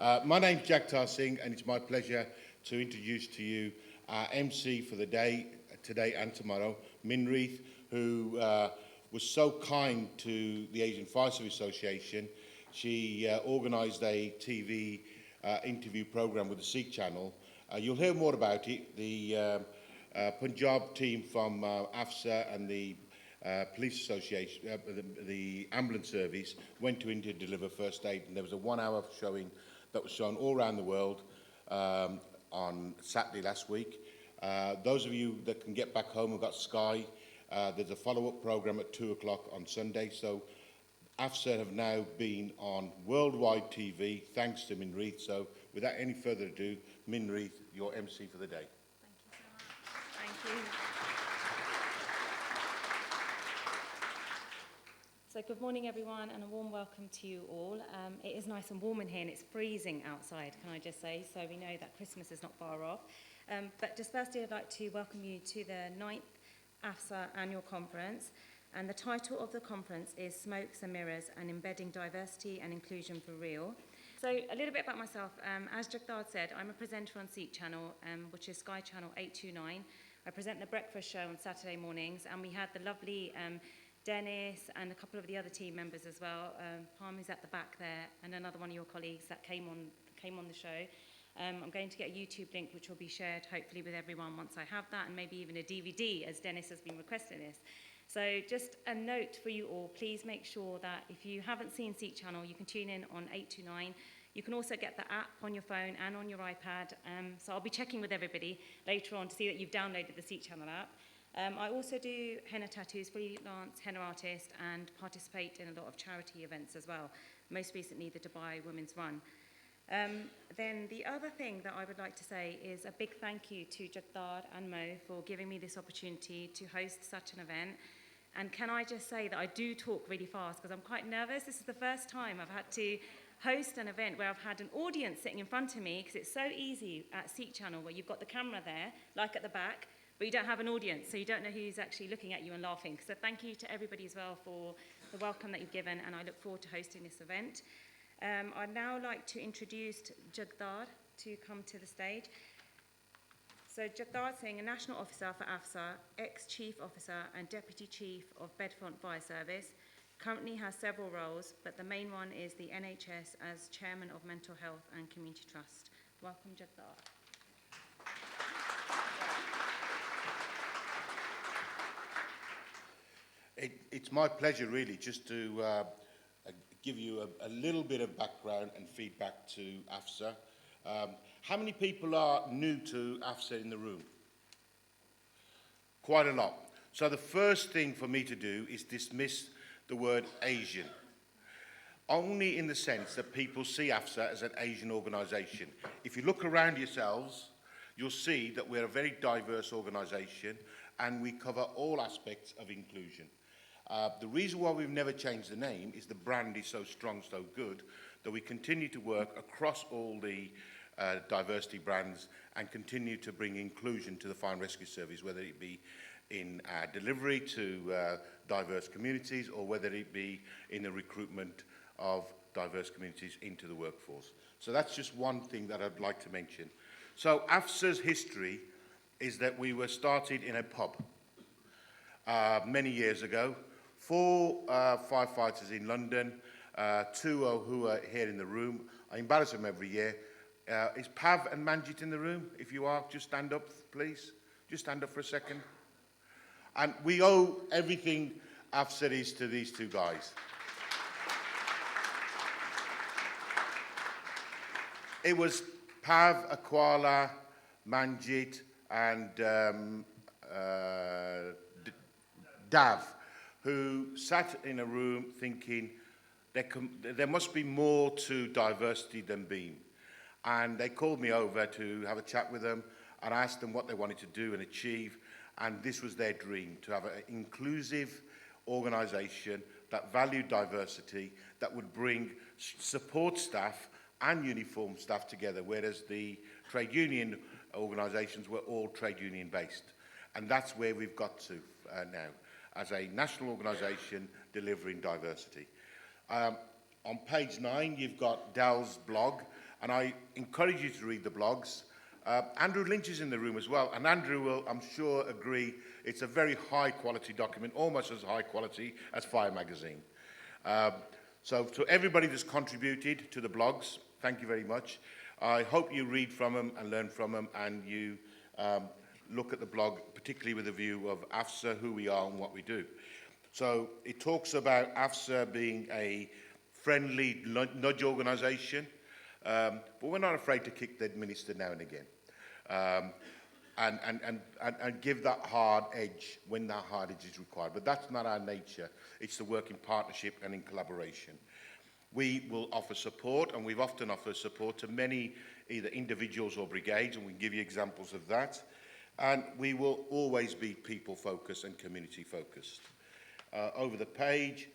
My name's Jagtar Singh, and it's my pleasure to introduce to you our MC for the day, today and tomorrow, Minreath, who was so kind to the Asian Fire Service Association. She organised a TV interview programme with the Sikh channel. You'll hear more about it. The Punjab team from AFSA and the police association, the ambulance service, went to India to deliver first aid, and there was a 1 hour showing that was shown all around the world on Saturday last week. Those of you that can get back home and got Sky, there's a follow-up programme at 2 o'clock on Sunday. So AFSA have now been on worldwide TV thanks to Minreath. So without any further ado, Minreath, your MC for the day. Thank you so much. Thank you. So good morning, everyone, and a warm welcome to you all. It is nice and warm in here, and it's freezing outside, can I just say, so we know that Christmas is not far off. But just firstly, I'd like to welcome you to the 9th AFSA Annual Conference, and the title of the conference is Smokes and Mirrors and Embedding Diversity and Inclusion for Real. So a little bit about myself. As Jagtar said, I'm a presenter on Sikh Channel, which is Sky Channel 829. I present the breakfast show on Saturday mornings, and we had the lovely Dennis and a couple of the other team members as well. Palm is at the back there, and another one of your colleagues that came on the show. I'm going to get a YouTube link which will be shared hopefully with everyone once I have that, and maybe even a DVD, as Dennis has been requesting this. So just a note for you all, please make sure that if you haven't seen Sikh Channel, you can tune in on 829. You can also get the app on your phone and on your iPad. So I'll be checking with everybody later on to see that you've downloaded the Sikh Channel app. I also do henna tattoos, freelance henna artist, and participate in a lot of charity events as well, most recently the Dubai Women's Run. Then the other thing that I would like to say is a big thank you to Jagtar and Mo for giving me this opportunity to host such an event. And can I just say that I do talk really fast because I'm quite nervous. This is the first time I've had to host an event where I've had an audience sitting in front of me, because it's so easy at Sikh Channel where you've got the camera there, like at the back, but you don't have an audience, so you don't know who's actually looking at you and laughing. So thank you to everybody as well for the welcome that you've given, and I look forward to hosting this event. I'd now like to introduce Jagtar to come to the stage. So Jagtar Singh, a National Officer for AFSA, ex-Chief Officer and Deputy Chief of Bedfont Fire Service, currently has several roles, but the main one is the NHS as Chairman of Mental Health and Community Trust. Welcome, Jagtar. It's my pleasure, really, just to give you a little bit of background and feedback to AFSA. How many people are new to AFSA in the room? Quite a lot. So the first thing for me to do is dismiss the word Asian, only in the sense that people see AFSA as an Asian organisation. If you look around yourselves, you'll see that we're a very diverse organisation, and we cover all aspects of inclusion. The reason why we've never changed the name is the brand is so strong, so good, that we continue to work across all the diversity brands and continue to bring inclusion to the Fire and Rescue Service, whether it be in our delivery to diverse communities or whether it be in the recruitment of diverse communities into the workforce. So that's just one thing that I'd like to mention. So AFSA's history is that we were started in a pub many years ago. 4 firefighters in London, 2 who are here in the room. I embarrass them every year. Is Pav and Manjit in the room? If you are, just stand up, please. Just stand up for a second. And we owe everything AFSA is to these 2 guys. It was Pav, Aquala, Manjit, and Dav, who sat in a room thinking there must be more to diversity than being. And they called me over to have a chat with them, and I asked them what they wanted to do and achieve, and this was their dream, to have an inclusive organisation that valued diversity, that would bring support staff and uniform staff together, whereas the trade union organisations were all trade union based. And that's where we've got to now, as a national organisation delivering diversity. On page 9, you've got Dal's blog, And I encourage you to read the blogs. Andrew Lynch is in the room as well, and Andrew will, I'm sure, agree it's a very high-quality document, almost as high quality as Fire Magazine. So to everybody that's contributed to the blogs, thank you very much. I hope you read from them and learn from them, and you look at the blog, particularly with a view of AFSA, who we are and what we do. So it talks about AFSA being a friendly nudge organisation, but we're not afraid to kick the minister now and again, and give that hard edge when that hard edge is required. But that's not our nature. It's to work in partnership and in collaboration. We will offer support, and we've often offered support to many either individuals or brigades, and we can give you examples of that. And we will always be people-focused and community-focused. Over the page,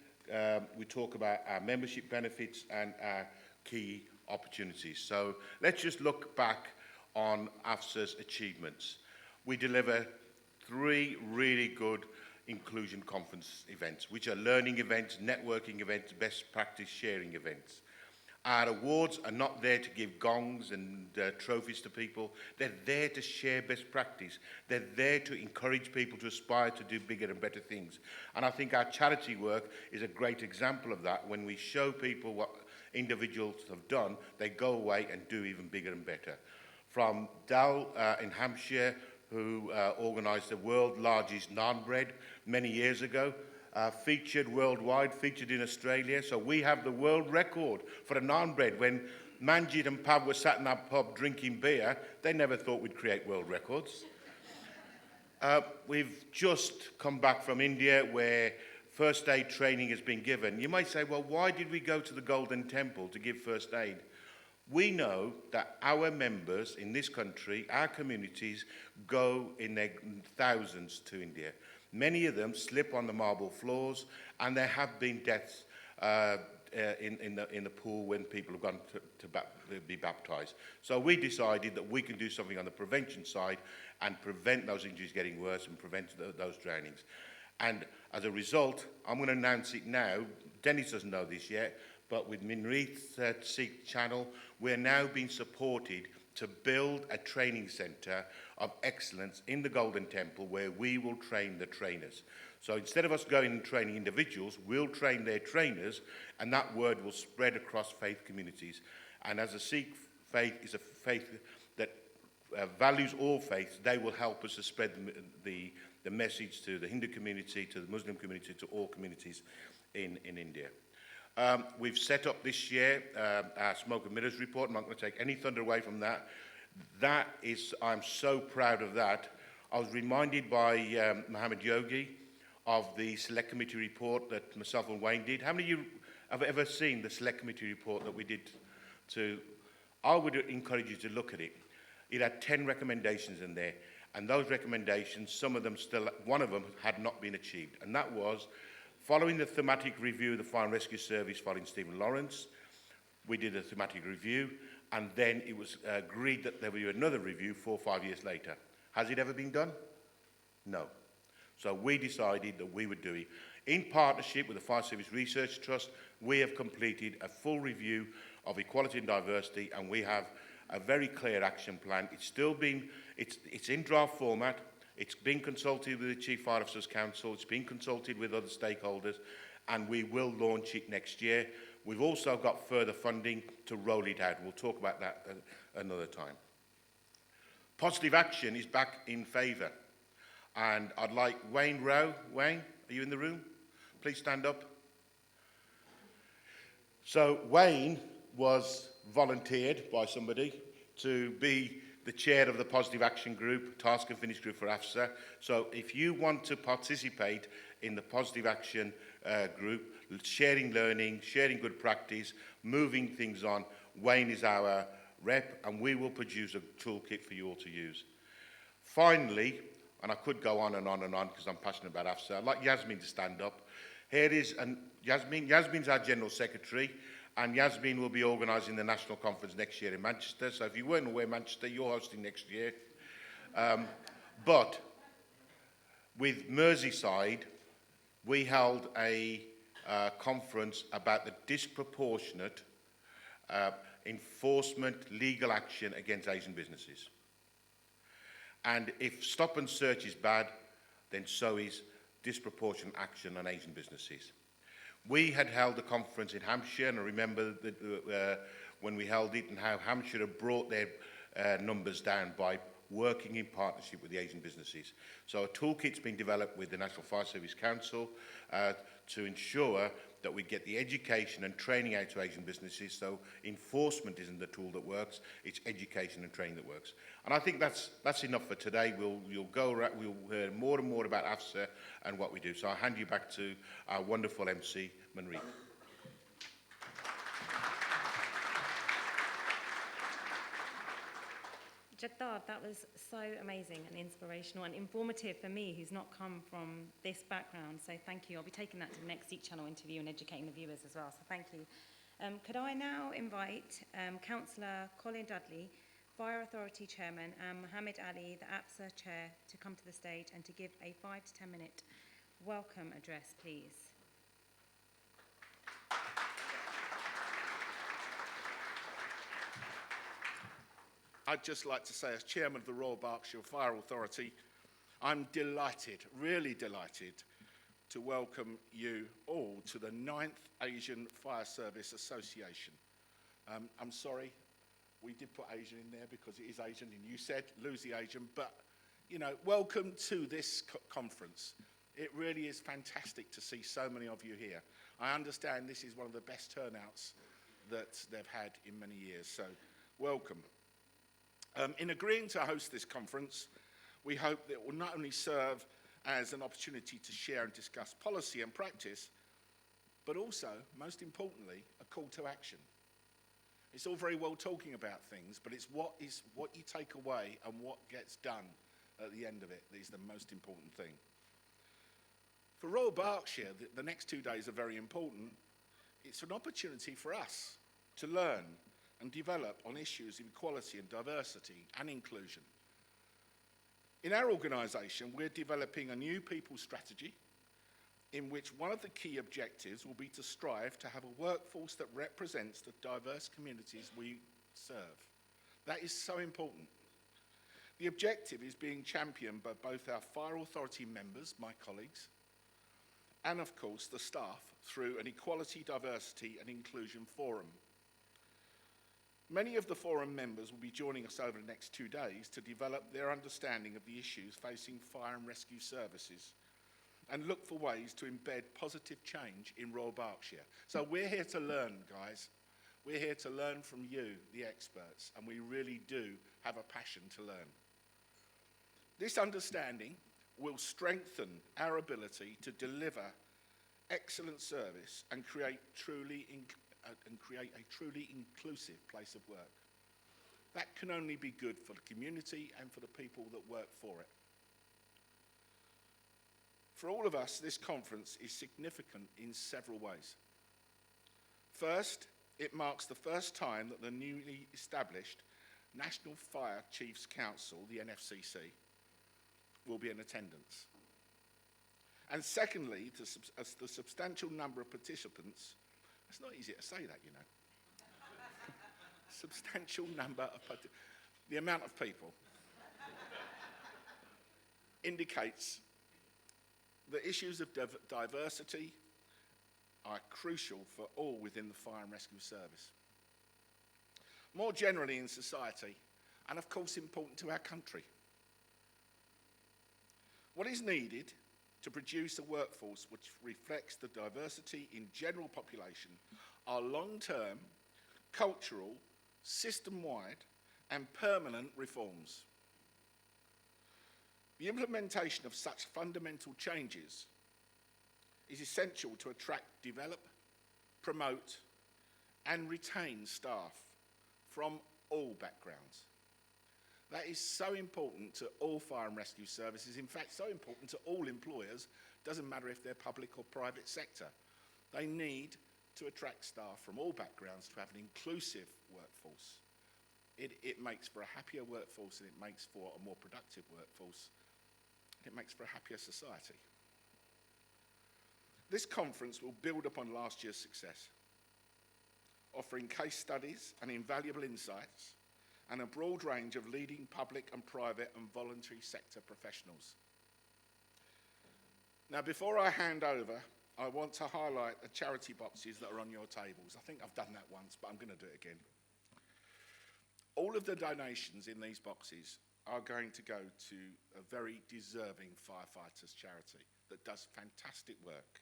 we talk about our membership benefits and our key opportunities. So let's just look back on AFSA's achievements. We deliver 3 really good inclusion conference events, which are learning events, networking events, best practice sharing events. Our awards are not there to give gongs and trophies to people. They're there to share best practice. They're there to encourage people to aspire to do bigger and better things. And I think our charity work is a great example of that. When we show people what individuals have done, they go away and do even bigger and better. From Dal in Hampshire, who organised the world's largest naan bread many years ago, featured worldwide, featured in Australia. So we have the world record for a naan bread. When Manjit and Pav were sat in our pub drinking beer, they never thought we'd create world records. We've just come back from India, where first aid training has been given. You might say, well, why did we go to the Golden Temple to give first aid? We know that our members in this country, our communities, go in their thousands to India. Many of them slip on the marble floors, and there have been deaths in the pool when people have gone to be baptised. So we decided that we can do something on the prevention side and prevent those injuries getting worse and prevent those drownings. And as a result, I'm going to announce it now. Dennis doesn't know this yet, but with Minreath's Sikh channel, we're now being supported to build a training centre of excellence in the Golden Temple where we will train the trainers. So instead of us going and training individuals, we'll train their trainers, and that word will spread across faith communities. And as a Sikh faith is a faith that values all faiths, they will help us to spread the message to the Hindu community, to the Muslim community, to all communities in India. We've set up this year our Smoke and Mirrors report. I'm not going to take any thunder away from that. That is, I'm so proud of that. I was reminded by Mohammed Yogi of the Select Committee report that myself and Wayne did. How many of you have ever seen the Select Committee report that we did? I would encourage you to look at it. It had 10 recommendations in there, and those recommendations, some of them still, one of them had not been achieved, and that was following the thematic review of the Fire and Rescue Service following Stephen Lawrence. We did a thematic review, and then it was agreed that there would be another review 4 or 5 years later. Has it ever been done? No. So we decided that we would do it. In partnership with the Fire Service Research Trust, we have completed a full review of equality and diversity, and we have a very clear action plan. It's still been, it's in draft format. It's been consulted with the Chief Fire Officers Council. It's been consulted with other stakeholders, and we will launch it next year. We've also got further funding to roll it out. We'll talk about that another time. Positive action is back in favour. And I'd like Wayne Rowe. Wayne, are you in the room? Please stand up. So Wayne was volunteered by somebody to be the chair of the Positive Action Group, Task and Finish Group for AFSA. So if you want to participate in the Positive Action Group, sharing learning, sharing good practice, moving things on, Wayne is our rep, and we will produce a toolkit for you all to use. Finally, and I could go on and on and on because I'm passionate about AFSA, I'd like Yasmin to stand up. Here is Yasmin. Yasmin's our General Secretary, and Yasmin will be organising the national conference next year in Manchester. So if you weren't aware, Manchester, you're hosting next year. But with Merseyside, we held a conference about the disproportionate enforcement, legal action against Asian businesses. And if stop and search is bad, then so is disproportionate action on Asian businesses. We had held a conference in Hampshire, and I remember that, when we held it and how Hampshire had brought their numbers down by working in partnership with the Asian businesses. So a toolkit's been developed with the National Fire Service Council to ensure that we get the education and training out to Asian businesses, so enforcement isn't the tool that works, it's education and training that works. And I think that's enough for today. We'll hear more and more about AFSA and what we do. So I'll hand you back to our wonderful MC, Manreek. Jagdar, that was so amazing and inspirational and informative for me, who's not come from this background. So thank you. I'll be taking that to the next Seek Channel interview and educating the viewers as well. So thank you. Could I now invite Councillor Colin Dudley, Fire Authority Chairman, and Mohammed Ali, the AFSA Chair, to come to the stage and to give a 5 to 10 minute welcome address, please. I'd just like to say, as Chairman of the Royal Berkshire Fire Authority, I'm delighted, really delighted, to welcome you all to the 9th Asian Fire Service Association. I'm sorry, we did put Asian in there because it is Asian, and you said lose the Asian, but, you know, welcome to this conference. It really is fantastic to see so many of you here. I understand this is one of the best turnouts that they've had in many years, so welcome. In agreeing to host this conference, we hope that it will not only serve as an opportunity to share and discuss policy and practice, but also, most importantly, a call to action. It's all very well talking about things, but it's what you take away and what gets done at the end of it that is the most important thing. For Royal Berkshire, the next 2 days are very important. It's an opportunity for us to learn and develop on issues of equality and diversity and inclusion. In our organisation, we're developing a new people strategy in which one of the key objectives will be to strive to have a workforce that represents the diverse communities we serve. That is so important. The objective is being championed by both our Fire Authority members, my colleagues, and of course the staff through an Equality, Diversity and Inclusion Forum. Many of the forum members will be joining us over the next 2 days to develop their understanding of the issues facing fire and rescue services and look for ways to embed positive change in Royal Berkshire. So we're here to learn, guys. We're here to learn from you, the experts, and we really do have a passion to learn. This understanding will strengthen our ability to deliver excellent service and create a truly inclusive place of work. That can only be good for the community and for the people that work for it. For all of us, this conference is significant in several ways. First, it marks the first time that the newly established National Fire Chiefs Council, the NFCC, will be in attendance. And secondly, as the substantial number of participants, it's not easy to say that, you know. Substantial number of the amount of people indicates that issues of diversity are crucial for all within the fire and rescue service. More generally in society, and of course important to our country. What is needed to produce a workforce which reflects the diversity in general population are long-term, cultural, system-wide and permanent reforms. The implementation of such fundamental changes is essential to attract, develop, promote and retain staff from all backgrounds. That is so important to all fire and rescue services, in fact so important to all employers, doesn't matter if they're public or private sector. They need to attract staff from all backgrounds to have an inclusive workforce. It makes for a happier workforce and it makes for a more productive workforce. It makes for a happier society. This conference will build upon last year's success. offering case studies and invaluable insights, and a broad range of leading public and private and voluntary sector professionals. Now, before I hand over, I want to highlight the charity boxes that are on your tables. I think I've done that once, but I'm going to do it again. All of the donations in these boxes are going to go to a very deserving firefighters charity that does fantastic work.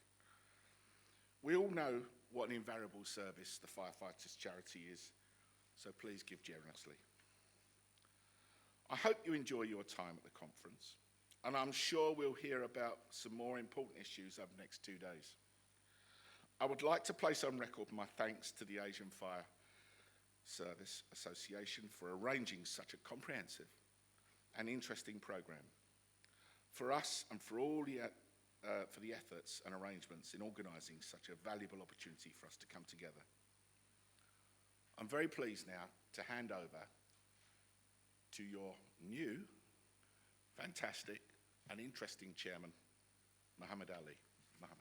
We all know what an invaluable service the firefighters charity is, so please give generously. I hope you enjoy your time at the conference, and I'm sure we'll hear about some more important issues over the next 2 days. I would like to place on record my thanks to the Asian Fire Service Association for arranging such a comprehensive and interesting programme. For us and for all for the efforts and arrangements in organising such a valuable opportunity for us to come together. I'm very pleased now to hand over to your new, fantastic and interesting chairman, Muhammad Ali. Muhammad.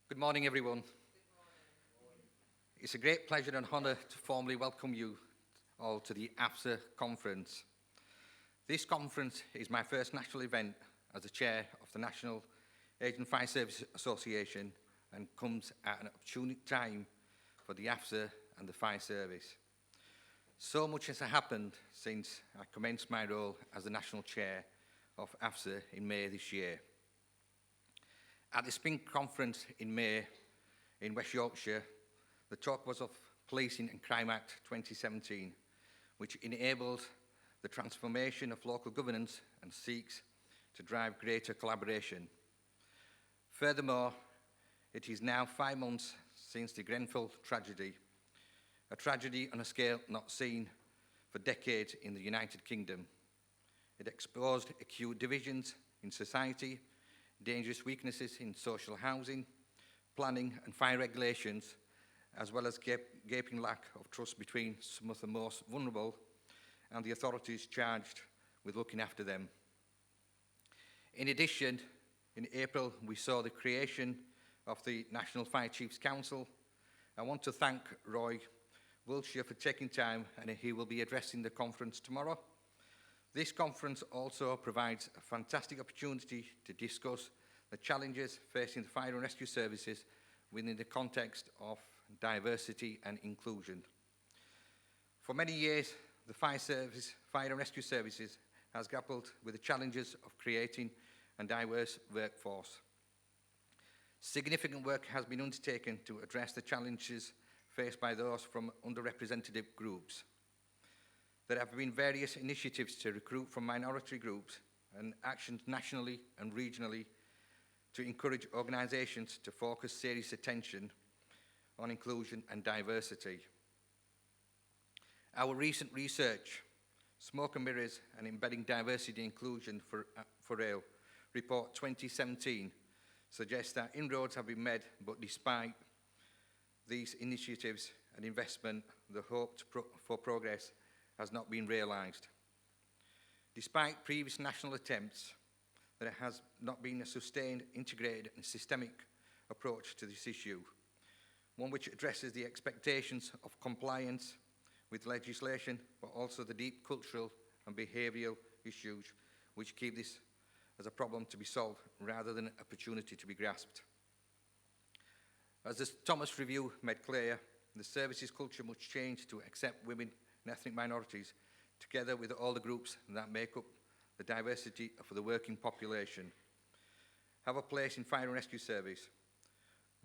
Good morning, everyone. It's a great pleasure and honour to formally welcome you all to the AFSA conference. This conference is my first national event as the chair of the National Asian Fire Service Association and comes at an opportune time for the AFSA and the fire service. So much has happened since I commenced my role as the national chair of AFSA in May this year. At the Spring Conference in May in West Yorkshire, the talk was of Policing and Crime Act 2017, which enables the transformation of local governance and seeks to drive greater collaboration. Furthermore, it is now 5 months since the Grenfell tragedy, a tragedy on a scale not seen for decades in the United Kingdom. It exposed acute divisions in society, dangerous weaknesses in social housing, planning and fire regulations, as well as gaping lack of trust between some of the most vulnerable and the authorities charged with looking after them. In addition, in April, we saw the creation of the National Fire Chiefs Council. I want to thank Roy Wiltshire for taking time, and he will be addressing the conference tomorrow. This conference also provides a fantastic opportunity to discuss the challenges facing the fire and rescue services within the context of diversity and inclusion. For many years, the fire and rescue services has grappled with the challenges of creating a diverse workforce. Significant work has been undertaken to address the challenges faced by those from underrepresented groups. There have been various initiatives to recruit from minority groups and actions nationally and regionally to encourage organisations to focus serious attention on inclusion and diversity. Our recent research, Smoke and Mirrors and Embedding Diversity and Inclusion for Rail, report 2017, suggests that inroads have been made, but despite these initiatives and investment, the hope for progress has not been realised. Despite previous national attempts, there has not been a sustained, integrated and systemic approach to this issue, one which addresses the expectations of compliance with legislation, but also the deep cultural and behavioural issues which keep this as a problem to be solved rather than an opportunity to be grasped. As the Thomas Review made clear, the services culture must change to accept women and ethnic minorities, together with all the groups that make up the diversity of the working population, have a place in fire and rescue service.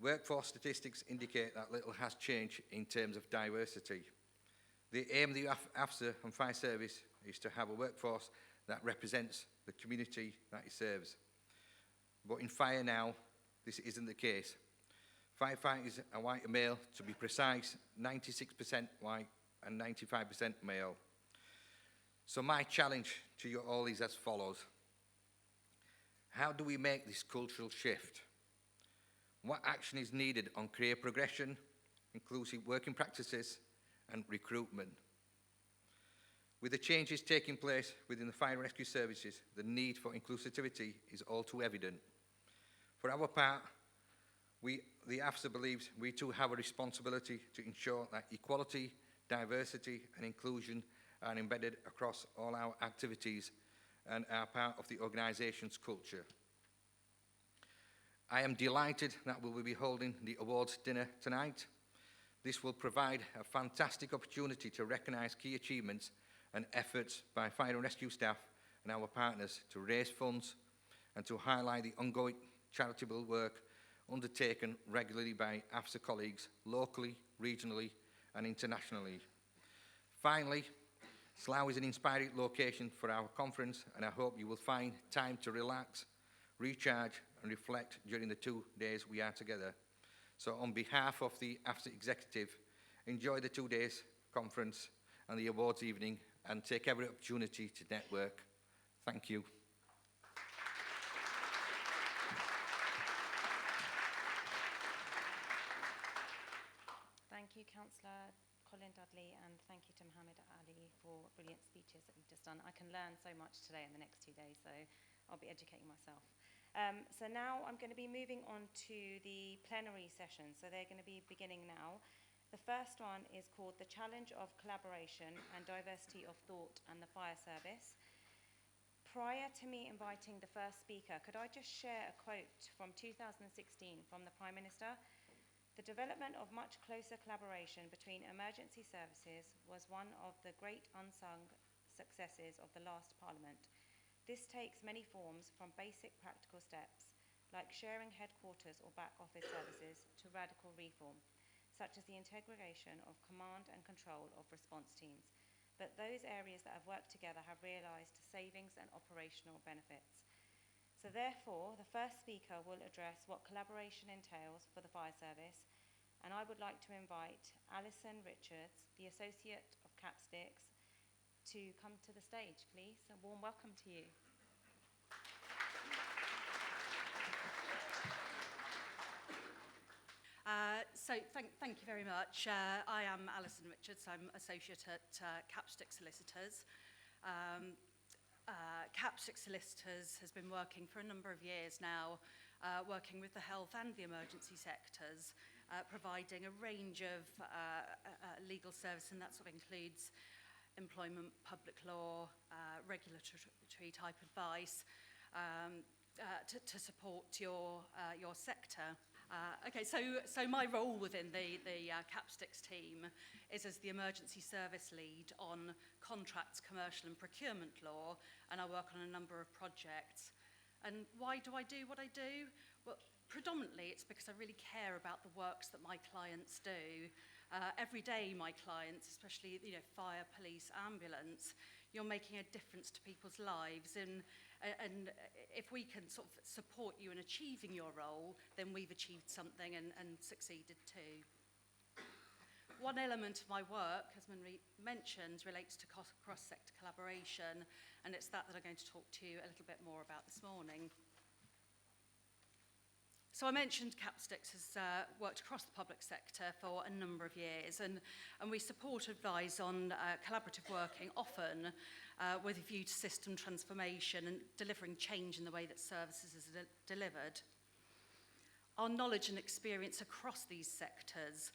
Workforce statistics indicate that little has changed in terms of diversity. The aim of the AFSA and fire service is to have a workforce that represents the community that it serves. But in fire now, this isn't the case. Firefighters are white and male, to be precise, 96% white and 95% male. So my challenge to you all is as follows. How do we make this cultural shift? What action is needed on career progression, inclusive working practices, and recruitment? With the changes taking place within the fire and rescue services, the need for inclusivity is all too evident. For our part, the AFSA believes we too have a responsibility to ensure that equality, diversity and inclusion are embedded across all our activities and are part of the organisation's culture. I am delighted that we will be holding the awards dinner tonight. This will provide a fantastic opportunity to recognise key achievements and efforts by fire and rescue staff and our partners to raise funds and to highlight the ongoing charitable work undertaken regularly by AFSA colleagues locally, regionally and internationally. Finally, Slough is an inspiring location for our conference, and I hope you will find time to relax, recharge and reflect during the 2 days we are together. So on behalf of the AFSA executive, enjoy the 2 days conference and the awards evening and take every opportunity to network. Thank you. Thank you, Councillor Colin Dudley, and thank you to Mohammed Ali for brilliant speeches that you've just done. I can learn so much today in the next 2 days, so I'll be educating myself. So now I'm going to be moving on to the plenary sessions. So they're going to be beginning now. The first one is called The Challenge of Collaboration and Diversity of Thought and the Fire Service. Prior to me inviting the first speaker, could I just share a quote from 2016 from the Prime Minister? The development of much closer collaboration between emergency services was one of the great unsung successes of the last Parliament. This takes many forms, from basic practical steps, like sharing headquarters or back office services, to radical reform, such as the integration of command and control of response teams. But those areas that have worked together have realised savings and operational benefits. So therefore, the first speaker will address what collaboration entails for the fire service, and I would like to invite Alison Richards, the Associate of Capsticks, to come to the stage, please. A warm welcome to you. Thank you very much. I am Alison Richards. I'm Associate at Capstick Solicitors. Capstick Solicitors has been working for a number of years now, working with the health and the emergency sectors, providing a range of legal service, and that sort of includes employment, public law, regulatory type advice to support your sector. So my role within the Capsticks team is as the emergency service lead on contracts, commercial and procurement law, and I work on a number of projects. And why do I do what I do? Well, predominantly it's because I really care about the works that my clients do. Every day my clients, especially fire, police, ambulance, you're making a difference to people's lives, and if we can sort of support you in achieving your role, then we've achieved something and succeeded too. One element of my work, as Marie mentioned, relates to cross-sector collaboration, and it's that I'm going to talk to you a little bit more about this morning. So I mentioned Capsticks has worked across the public sector for a number of years, and we support advise on collaborative working, often with a view to system transformation and delivering change in the way that services is delivered. Our knowledge and experience across these sectors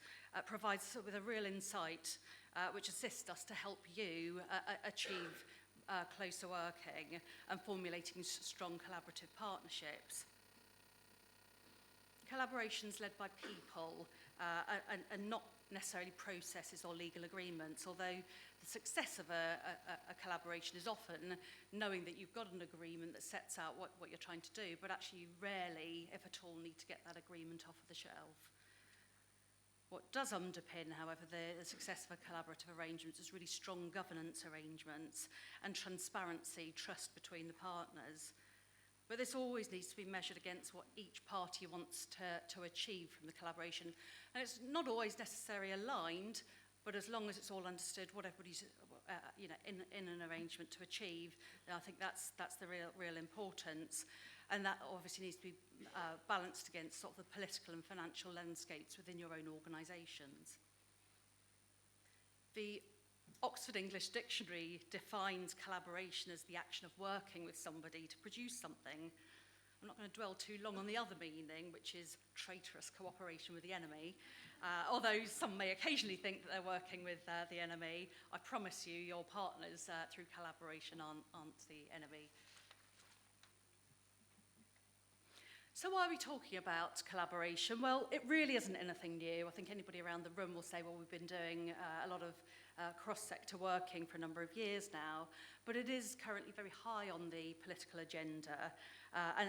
provides us with a real insight which assists us to help you achieve closer working and formulating strong collaborative partnerships. Collaborations led by people and not necessarily processes or legal agreements, although the success of a collaboration is often knowing that you've got an agreement that sets out what you're trying to do, but actually you rarely, if at all, need to get that agreement off the shelf. What does underpin, however, the success of a collaborative arrangement is really strong governance arrangements and transparency, trust between the partners. But this always needs to be measured against what each party wants to achieve from the collaboration. And it's not always necessarily aligned, but as long as it's all understood what everybody's in an arrangement to achieve, then I think that's the real importance. And that obviously needs to be balanced against sort of the political and financial landscapes within your own organisations. The Oxford English Dictionary defines collaboration as the action of working with somebody to produce something. I'm not going to dwell too long on the other meaning, which is traitorous cooperation with the enemy. Although some may occasionally think that they're working with the enemy, I promise you your partners through collaboration aren't the enemy. So why are we talking about collaboration? Well, it really isn't anything new. I think anybody around the room will say, well, we've been doing a lot of cross-sector working for a number of years now, but it is currently very high on the political agenda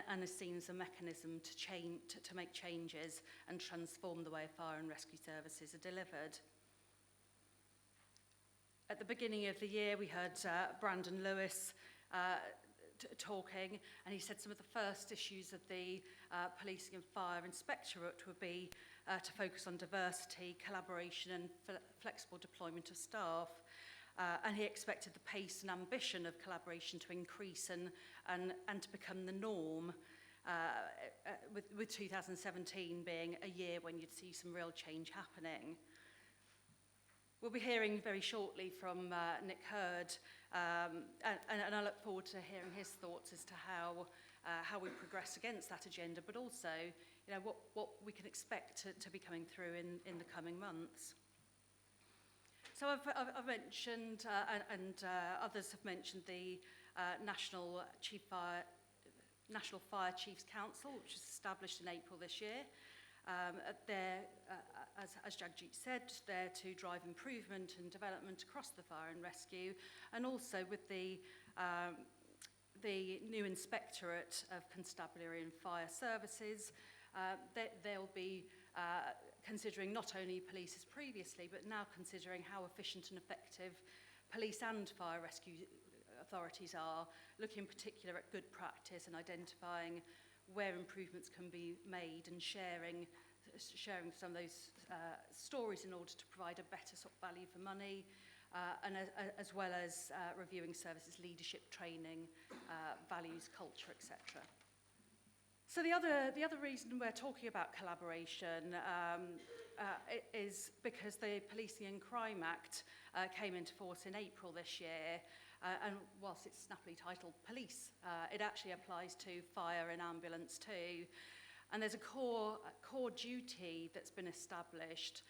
and is seen as a mechanism to make changes and transform the way fire and rescue services are delivered. At the beginning of the year, we heard Brandon Lewis talking, and he said some of the first issues of the Policing and Fire Inspectorate would be to focus on diversity, collaboration and flexible deployment of staff. And he expected the pace and ambition of collaboration to increase and to become the norm, with 2017 being a year when you'd see some real change happening. We'll be hearing very shortly from Nick Hurd, and I look forward to hearing his thoughts as to how we progress against that agenda, but also, you know, what we can expect to be coming through in the coming months. So I've mentioned, and others have mentioned, the National Fire Chiefs Council, which was established in April this year. They're, as Jagjit said, there to drive improvement and development across the fire and rescue, and also with the new Inspectorate of Constabulary and Fire Services, they'll be considering not only police as previously, but now considering how efficient and effective police and fire rescue authorities are, looking in particular at good practice and identifying where improvements can be made and sharing some of those stories in order to provide a better sort of value for money, and as well as reviewing services leadership training, values, culture, etc. So the other reason we're talking about collaboration is because the Policing and Crime Act came into force in April this year, and whilst it's snappily titled Police, it actually applies to fire and ambulance too. And there's a core duty that's been established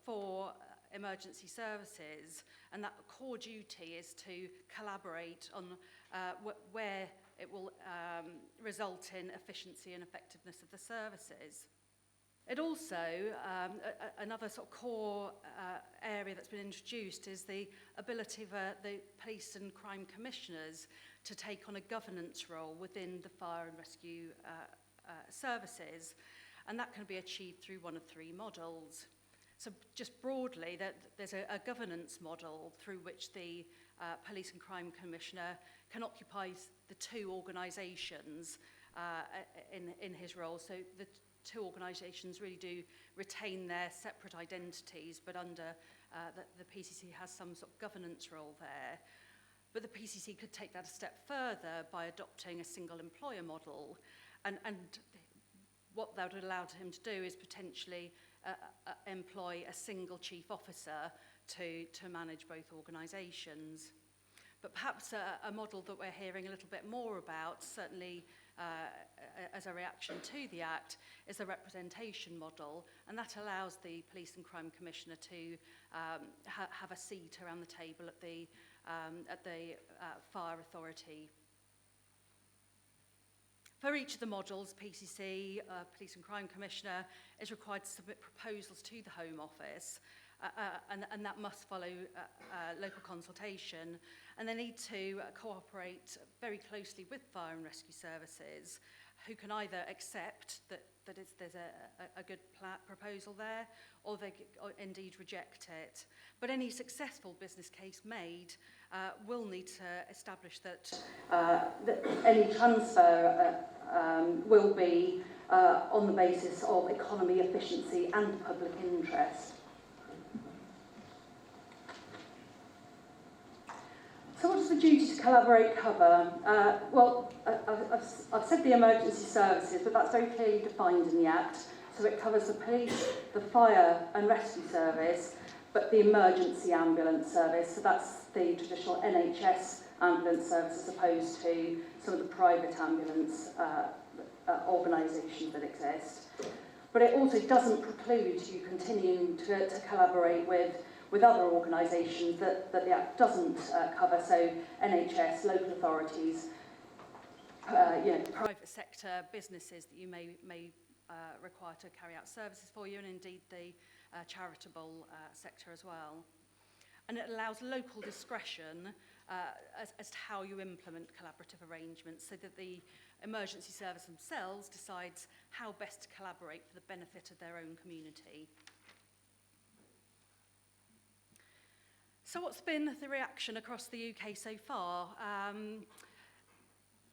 for emergency services, and that core duty is to collaborate on where it will result in efficiency and effectiveness of the services. It also, another sort of core area that's been introduced is the ability of the police and crime commissioners to take on a governance role within the fire and rescue services, and that can be achieved through one of three models. So just broadly, there's a governance model through which the Police and Crime Commissioner can occupy the two organisations in his role. So the two organisations really do retain their separate identities, but under the PCC has some sort of governance role there. But the PCC could take that a step further by adopting a single employer model, and what that would allow him to do is potentially employ a single chief officer to manage both organisations. But perhaps a model that we're hearing a little bit more about, certainly as a reaction to the Act, is the representation model, and that allows the Police and Crime Commissioner to have a seat around the table at the Fire Authority. For each of the models, PCC, Police and Crime Commissioner, is required to submit proposals to the Home Office, and that must follow local consultation, and they need to cooperate very closely with fire and rescue services, who can either accept that there's a good proposal there, or they indeed reject it. But any successful business case made will need to establish that any transfer will be on the basis of economy, efficiency and public interest. So what does the duty to collaborate cover? Well, I've said the emergency services, but that's very clearly defined in the Act. So it covers the police, the fire and rescue service, but the emergency ambulance service, so that's the traditional NHS ambulance service as opposed to some of the private ambulance organisations that exist. But it also doesn't preclude you continuing to collaborate with other organisations that the Act doesn't cover, so NHS, local authorities, private sector businesses that you may require to carry out services for you, and indeed the charitable sector as well. And it allows local discretion as to how you implement collaborative arrangements, so that the emergency service themselves decides how best to collaborate for the benefit of their own community. So what's been the reaction across the UK so far?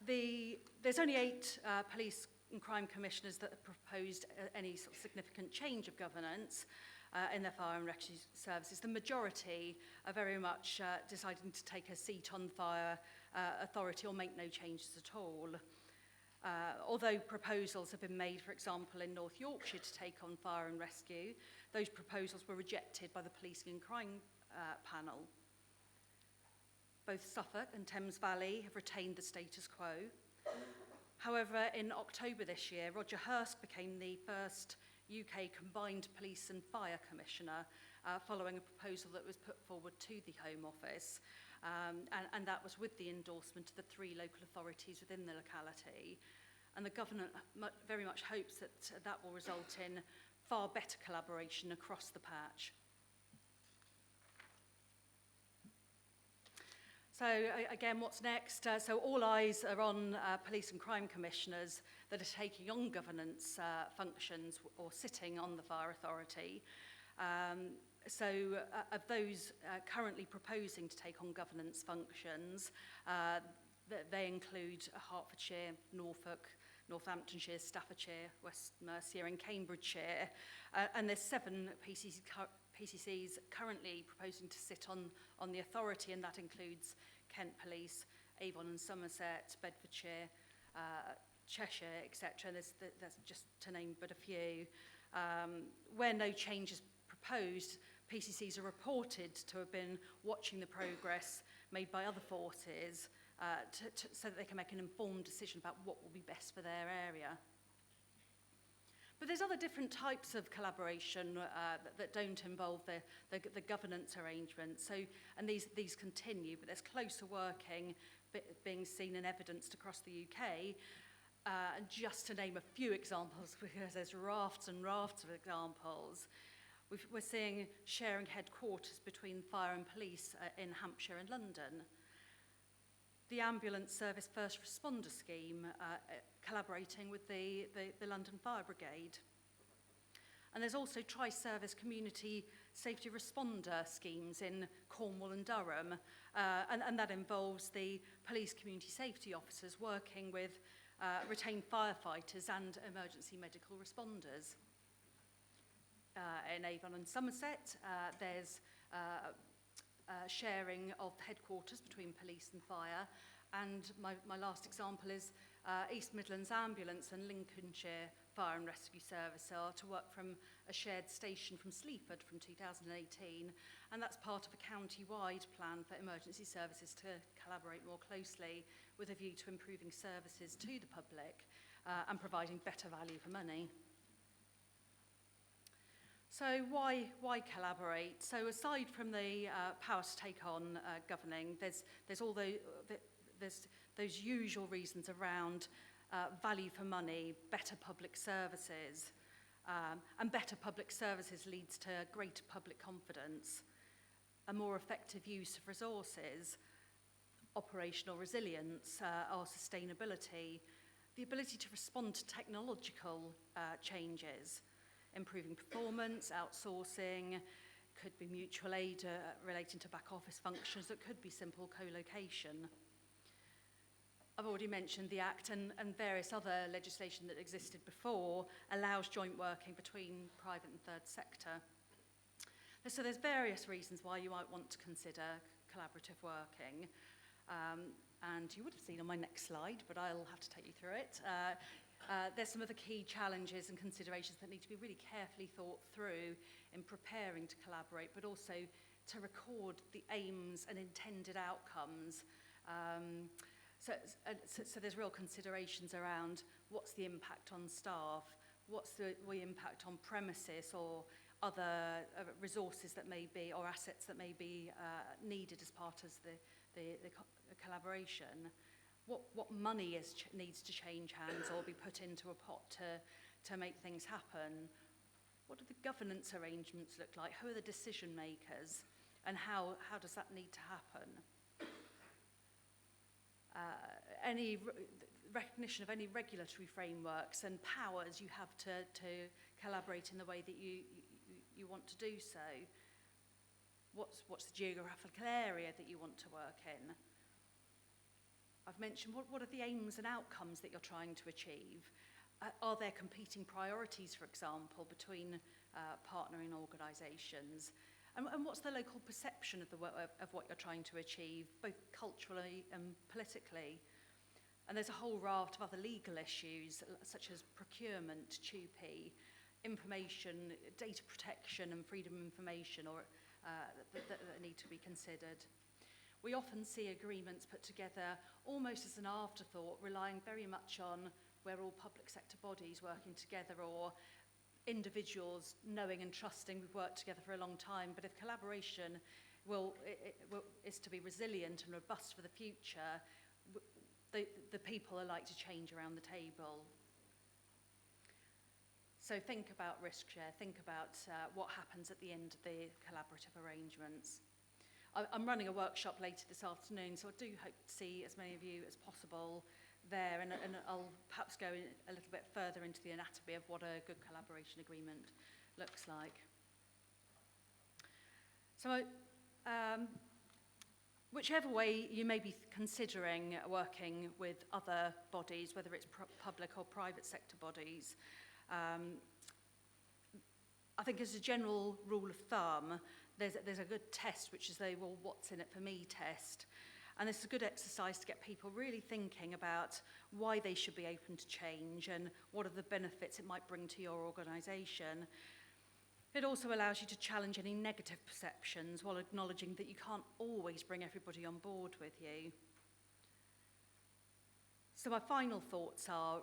There's only 8 police and crime commissioners that have proposed any sort of significant change of governance in their fire and rescue services. The majority are very much deciding to take a seat on fire authority or make no changes at all. Although proposals have been made, for example, in North Yorkshire to take on fire and rescue, those proposals were rejected by the Police and Crime panel. Both Suffolk and Thames Valley have retained the status quo. However, in October this year, Roger Hurst became the first UK combined police and fire commissioner, following a proposal that was put forward to the Home Office, and that was with the endorsement of the 3 local authorities within the locality. And the government very much hopes that that will result in far better collaboration across the patch. So again, what's next? So all eyes are on police and crime commissioners that are taking on governance functions or sitting on the fire authority. Of those currently proposing to take on governance functions, they include Hertfordshire, Norfolk, Northamptonshire, Staffordshire, West Mercia and Cambridgeshire. And there's 7 PCCs currently proposing to sit on the authority, and that includes Kent Police, Avon and Somerset, Bedfordshire, Cheshire, etc. That's just to name but a few. Where no change is proposed, PCCs are reported to have been watching the progress made by other forces so that they can make an informed decision about what will be best for their area. But there's other different types of collaboration that don't involve the governance arrangements. And these continue, but there's closer working being seen and evidenced across the UK. And just to name a few examples, because there's rafts and rafts of examples, we're seeing sharing headquarters between fire and police in Hampshire and London. The ambulance service first responder scheme collaborating with the London Fire Brigade. And there's also tri-service community safety responder schemes in Cornwall and Durham, and that involves the police community safety officers working with retained firefighters and emergency medical responders. In Avon and Somerset, there's sharing of headquarters between police and fire. And my last example is East Midlands Ambulance and Lincolnshire Fire and Rescue Service are to work from a shared station from Sleaford from 2018. And that's part of a county-wide plan for emergency services to collaborate more closely with a view to improving services to the public and providing better value for money. So why collaborate? So aside from the power to take on governing, there's those usual reasons around value for money, better public services, and better public services leads to greater public confidence, a more effective use of resources, operational resilience or sustainability, the ability to respond to technological changes, improving performance, outsourcing, could be mutual aid relating to back office functions, that could be simple co-location. I've already mentioned the Act and various other legislation that existed before allows joint working between private and third sector. So there's various reasons why you might want to consider collaborative working. And you would have seen on my next slide, but I'll have to take you through it. there's some other key challenges and considerations that need to be really carefully thought through in preparing to collaborate, but also to record the aims and intended outcomes. So there's real considerations around what's the impact on staff, what's the impact on premises or other resources that may be, or assets that may be needed as part of the collaboration. What money needs to change hands or be put into a pot to make things happen? What do the governance arrangements look like? Who are the decision makers? And how does that need to happen? Any recognition of any regulatory frameworks and powers you have to collaborate in the way that you want to do so. What's the geographical area that you want to work in? I've mentioned what are the aims and outcomes that you're trying to achieve? Are there competing priorities, for example, between partnering organisations? And what's the local perception of what you're trying to achieve, both culturally and politically? And there's a whole raft of other legal issues, such as procurement, TUPE, information, data protection and freedom of information that need to be considered. We often see agreements put together almost as an afterthought, relying very much on we're all public sector bodies working together, or individuals knowing and trusting we've worked together for a long time. But if collaboration is to be resilient and robust for the future, the people are like to change around the table. So think about risk share, think about what happens at the end of the collaborative arrangements. I'm running a workshop later this afternoon, so I do hope to see as many of you as possible there, and I'll perhaps go a little bit further into the anatomy of what a good collaboration agreement looks like. So whichever way you may be considering working with other bodies, whether it's public or private sector bodies, I think as a general rule of thumb, there's a good test, which is the what's in it for me test. And this is a good exercise to get people really thinking about why they should be open to change and what are the benefits it might bring to your organisation. It also allows you to challenge any negative perceptions while acknowledging that you can't always bring everybody on board with you. So my final thoughts are,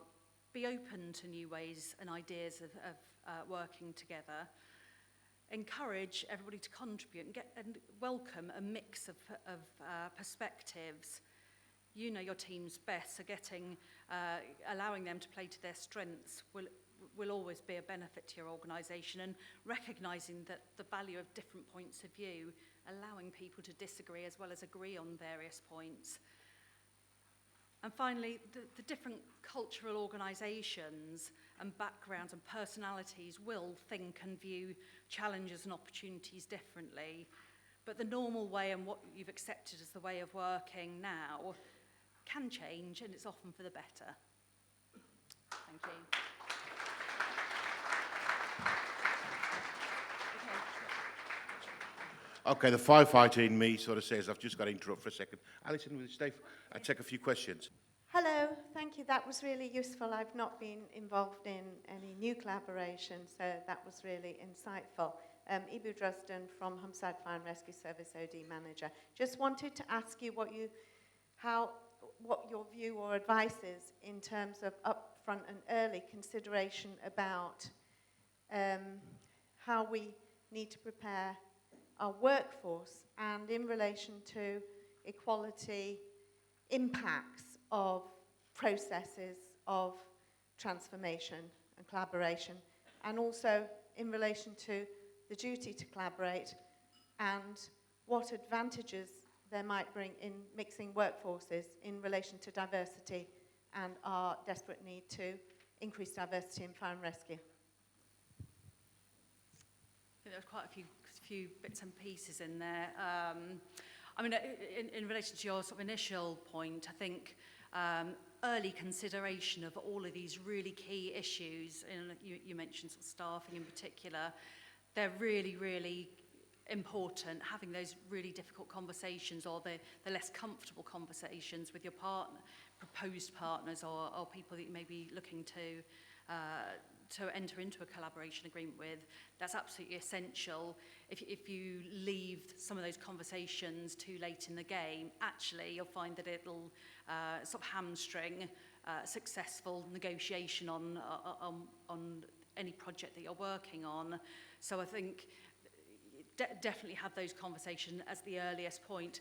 be open to new ways and ideas of working together. Encourage everybody to contribute and welcome a mix of perspectives. You know your teams best, so allowing them to play to their strengths will always be a benefit to your organisation, and recognising that the value of different points of view, allowing people to disagree as well as agree on various points. And finally, the different cultural organisations and backgrounds and personalities will think and view challenges and opportunities differently. But the normal way and what you've accepted as the way of working now can change, and it's often for the better. Thank you. Okay, the firefighter in me sort of says, I've just got to interrupt for a second. Alison, will you stay? I'll take a few questions. Hello, thank you. That was really useful. I've not been involved in any new collaboration, so that was really insightful. Ibu Drusden from Humside Fire and Rescue Service OD Manager. Just wanted to ask you what your view or advice is in terms of upfront and early consideration about how we need to prepare our workforce, and in relation to equality impacts of processes of transformation and collaboration, and also in relation to the duty to collaborate and what advantages there might bring in mixing workforces in relation to diversity and our desperate need to increase diversity in fire and rescue. I think there's quite a few bits and pieces in there. I mean, in relation to your sort of initial point, I think early consideration of all of these really key issues, and you mentioned sort of staffing in particular, they're really, really important, having those really difficult conversations or the less comfortable conversations with your partner, proposed partners or people that you may be looking to enter into a collaboration agreement with. That's absolutely essential. If you leave some of those conversations too late in the game, actually you'll find that it'll sort of hamstring successful negotiation on any project that you're working on. So I think definitely have those conversations as the earliest point.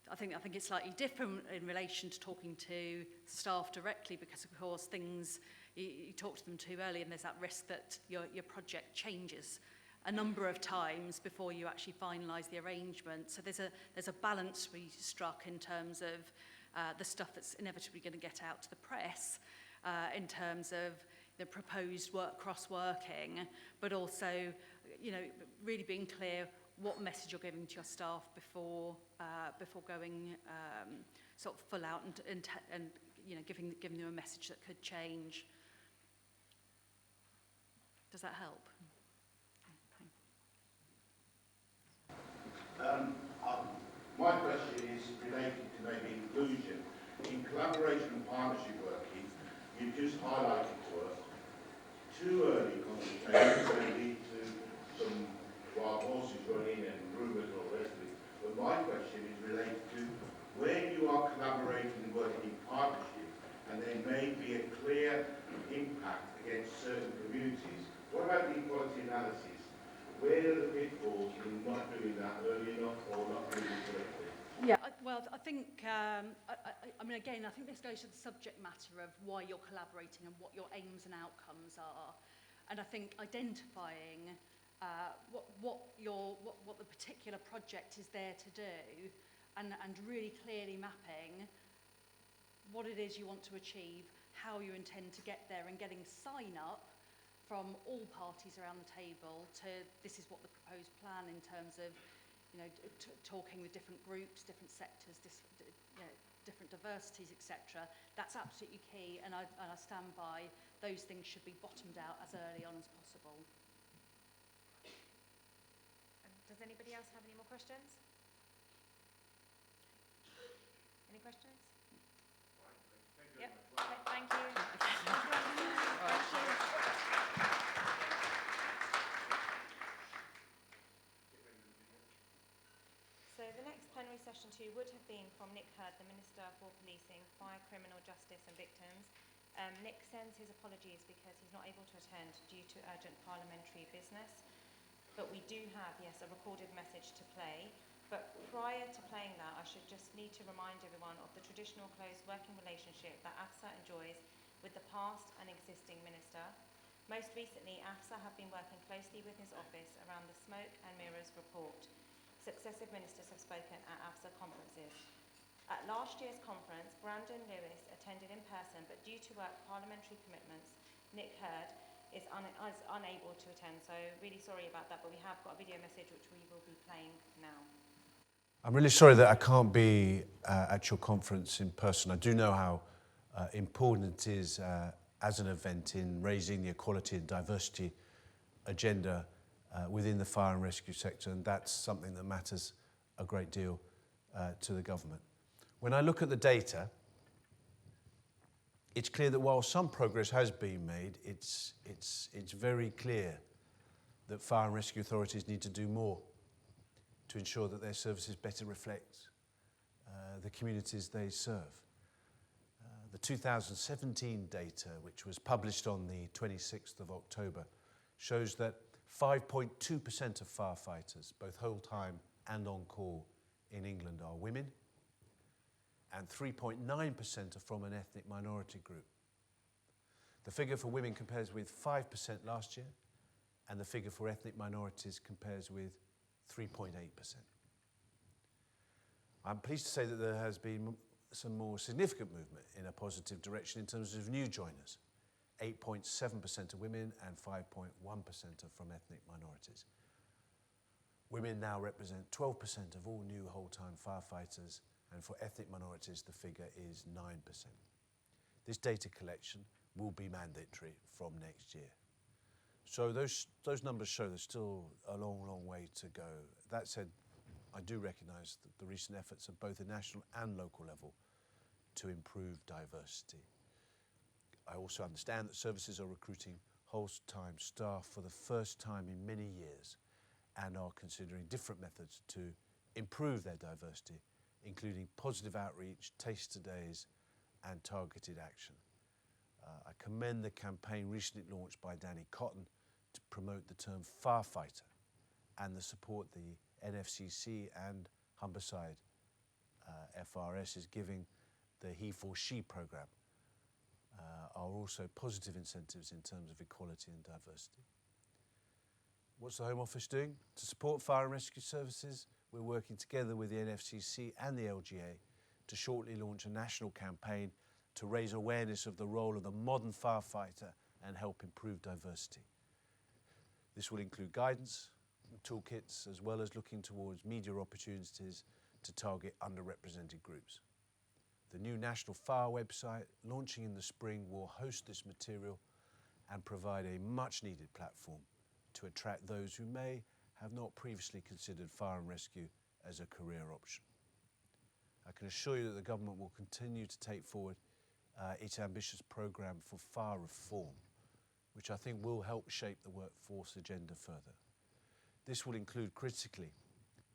I think it's slightly different in relation to talking to staff directly, because of course things you talk to them too early and there's that risk that your project changes a number of times before you actually finalise the arrangement. So there's a balance to be struck in terms of the stuff that's inevitably going to get out to the press, in terms of the proposed cross-working, but also, really being clear what message you're giving to your staff before going sort of full out and giving them a message that could change. Does that help? My question is related to maybe inclusion. In collaboration and partnership working, you've just highlighted to us too early consultations may lead to some wild horses running and rumours and all the rest of it. But my question is related to where you are collaborating and working in partnership, and there may be a clear impact against certain communities. What about the equality analysis? Where are the pitfalls in not doing that early enough or not doing it correctly? Yeah, I think, I mean, again, I think this goes to the subject matter of why you're collaborating and what your aims and outcomes are. And I think identifying what the particular project is there to do, and really clearly mapping what it is you want to achieve, how you intend to get there, and getting sign-up from all parties around the table to this is what the proposed plan in terms of, talking with different groups, different sectors, different diversities, etc. That's absolutely key, and I stand by those things should be bottomed out as early on as possible. Does anybody else have any more questions? Any questions? Yep. Thank you. So the next plenary session 2 would have been from Nick Hurd, the Minister for Policing, Fire, Criminal Justice and Victims. Nick sends his apologies because he's not able to attend due to urgent parliamentary business. But we do have, yes, a recorded message to play. But prior to playing that, I should just need to remind everyone of the traditional close working relationship that AFSA enjoys with the past and existing Minister. Most recently, AFSA have been working closely with his office around the Smoke and Mirrors report. Successive ministers have spoken at AFSA conferences. At last year's conference, Brandon Lewis attended in person, but due to work parliamentary commitments, Nick Hurd is unable to attend. So really sorry about that, but we have got a video message which we will be playing now. I'm really sorry that I can't be at your conference in person. I do know how important it is as an event in raising the equality and diversity agenda within the fire and rescue sector, and that's something that matters a great deal to the government. When I look at the data, it's clear that while some progress has been made, it's very clear that fire and rescue authorities need to do more to ensure that their services better reflect the communities they serve. The 2017 data, which was published on the 26th of October, shows that 5.2% of firefighters, both whole-time and on-call in England, are women, and 3.9% are from an ethnic minority group. The figure for women compares with 5% last year, and the figure for ethnic minorities compares with 3.8%. I'm pleased to say that there has been some more significant movement in a positive direction in terms of new joiners. 8.7% are women and 5.1% are from ethnic minorities. Women now represent 12% of all new whole-time firefighters, and for ethnic minorities the figure is 9%. This data collection will be mandatory from next year. So those numbers show there's still a long, long way to go. That said, I do recognise that the recent efforts at both the national and local level to improve diversity. I also understand that services are recruiting whole-time staff for the first time in many years and are considering different methods to improve their diversity, including positive outreach, taster days and targeted action. I commend the campaign recently launched by Danny Cotton to promote the term firefighter and the support the NFCC and Humberside FRS is giving the He for She programme are also positive incentives in terms of equality and diversity. What's the Home Office doing? To support fire and rescue services, we're working together with the NFCC and the LGA to shortly launch a national campaign to raise awareness of the role of the modern firefighter and help improve diversity. This will include guidance and toolkits, as well as looking towards media opportunities to target underrepresented groups. The new National Fire website, launching in the spring, will host this material and provide a much-needed platform to attract those who may have not previously considered fire and rescue as a career option. I can assure you that the government will continue to take forward its ambitious programme for fire reform, which I think will help shape the workforce agenda further. This will include, critically,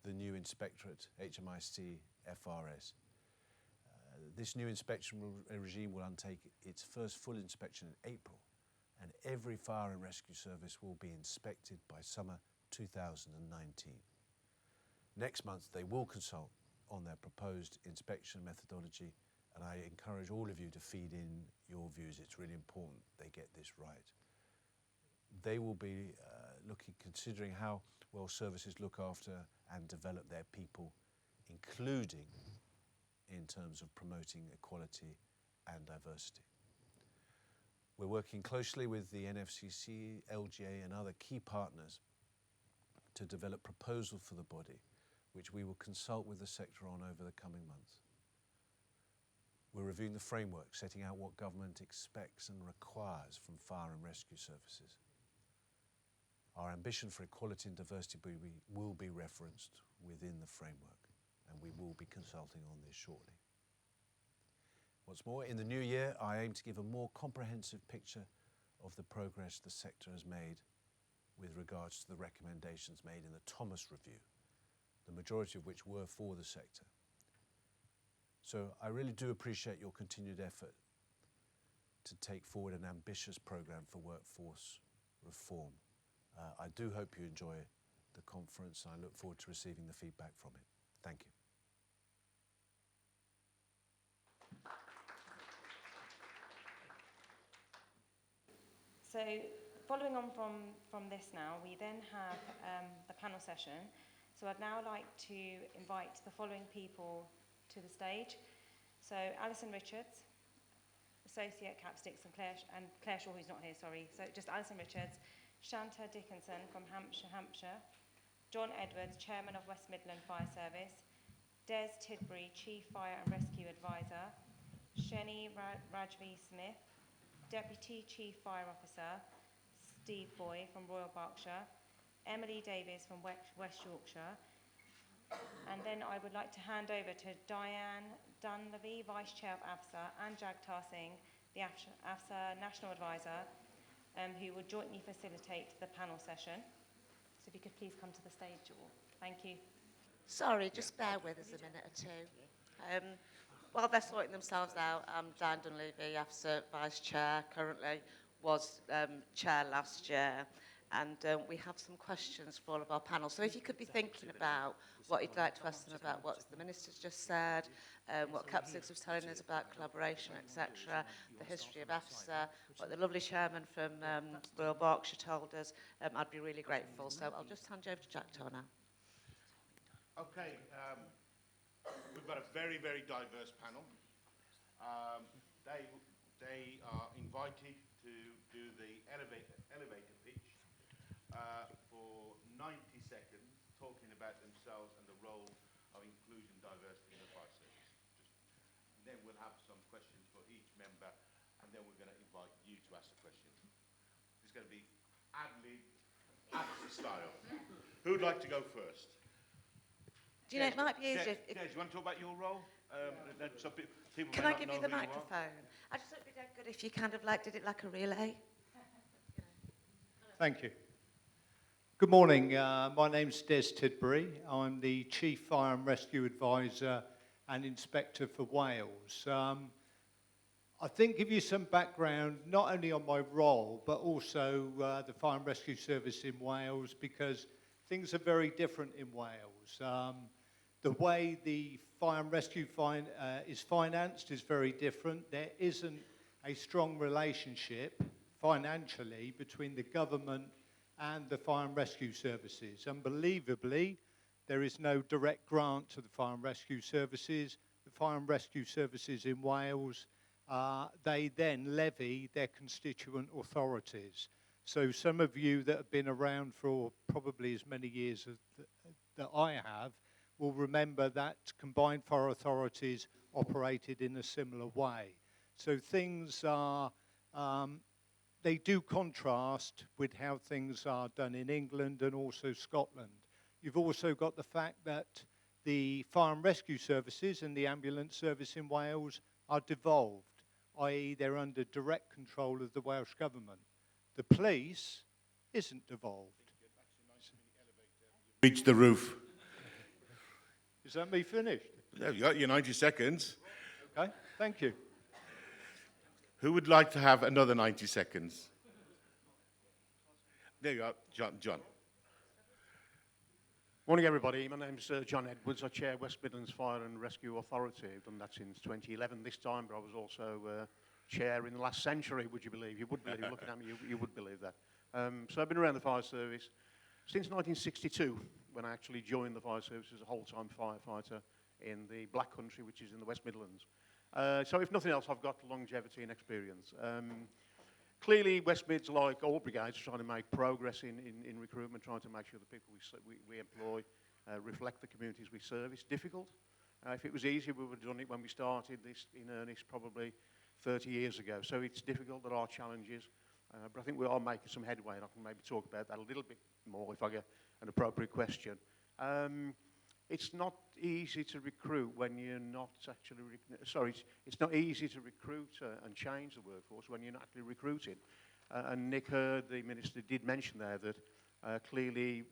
the new inspectorate, HMIC FRS. This new inspection regime will undertake its first full inspection in April, and every fire and rescue service will be inspected by summer 2019. Next month, they will consult on their proposed inspection methodology, and I encourage all of you to feed in your views. It's really important they get this right. They will be considering how well services look after and develop their people, including in terms of promoting equality and diversity. We're working closely with the NFCC, LGA and other key partners to develop proposals for the body, which we will consult with the sector on over the coming months. We're reviewing the framework, setting out what government expects and requires from fire and rescue services. Our ambition for equality and diversity will be referenced within the framework, and we will be consulting on this shortly. What's more, in the new year, I aim to give a more comprehensive picture of the progress the sector has made with regards to the recommendations made in the Thomas Review, the majority of which were for the sector. So I really do appreciate your continued effort to take forward an ambitious programme for workforce reform. I do hope you enjoy the conference, and I look forward to receiving the feedback from it. Thank you. So following on from this now, we then have the panel session. So I'd now like to invite the following people to the stage. So Alison Richards, Associate Capsticks, and Claire Shaw, who's not here, sorry. So just Alison Richards, Shanta Dickinson from Hampshire, John Edwards, Chairman of West Midland Fire Service, Des Tidbury, Chief Fire and Rescue Advisor, Sheni Rajvi Smith, Deputy Chief Fire Officer, Steve Boy from Royal Berkshire, Emily Davies from West Yorkshire, and then I would like to hand over to Diane Dunleavy, Vice Chair of AFSA, and Jagtar Singh, the AFSA National Advisor, who will jointly facilitate the panel session. So if you could please come to the stage, all. Thank you. Sorry, just bear with us a minute or two. While they're sorting themselves out, I'm Diane Dunleavy, AFSA Vice Chair, currently was Chair last year, and we have some questions for all of our panel. So if you could be thinking about what you'd like to ask them about what the Minister's just said, what Capsix was telling us about collaboration, etc., the history of AFSA, what the lovely chairman from Royal Berkshire told us, I'd be really grateful. So I'll just hand you over to Jagtar now. Okay, we've got a very, very diverse panel. They are invited to do the elevator pitch for 90 seconds, talking about themselves and the role of inclusion, diversity in the fire service. And then we'll have some questions for each member, and then we're going to invite you to ask the questions. It's going to be ad-lib, AFSA style. Who'd like to go first? Do you know, it might be easier if... Des, do you want to talk about your role? Some people Can may I not give know you the who are. microphone? I just thought it'd be dead good if you kind of like did it like a relay. Thank you. Good morning. My name's Des Tidbury. I'm the Chief Fire and Rescue Advisor and Inspector for Wales. I think give you some background, not only on my role, but also the Fire and Rescue Service in Wales, because things are very different in Wales. The way the fire and rescue is financed is very different. There isn't a strong relationship financially between the government and the fire and rescue services. Unbelievably, there is no direct grant to the fire and rescue services. The fire and rescue services in Wales, they then levy their constituent authorities. So some of you that have been around for probably as many years as that I have will remember that combined fire authorities operated in a similar way. So things are, they do contrast with how things are done in England and also Scotland. You've also got the fact that the fire and rescue services and the ambulance service in Wales are devolved, i.e. they're under direct control of the Welsh Government. The police isn't devolved. Reach the roof. Is that me finished? Yeah, you got your 90 seconds. Okay, thank you. Who would like to have another 90 seconds? There you are, John. Morning, everybody. My name's John Edwards. I chair West Midlands Fire and Rescue Authority. I've done that since 2011 this time, but I was also chair in the last century, would you believe? You would believe, looking at me, you would believe that. So I've been around the fire service since 1962, when I actually joined the fire service as a whole-time firefighter in the Black Country, which is in the West Midlands. So if nothing else, I've got longevity and experience. Clearly, West Mids, like all brigades, are trying to make progress in recruitment, trying to make sure the people we employ reflect the communities we serve. It's difficult. If it was easy, we would have done it when we started this in earnest probably 30 years ago. So it's difficult. There are challenges. But I think we are making some headway, and I can maybe talk about that a little bit more if I get an appropriate question. It's not easy to recruit when you're not actually... it's not easy to recruit and change the workforce when you're not actually recruiting. And Nick Hurd, the Minister, did mention there that clearly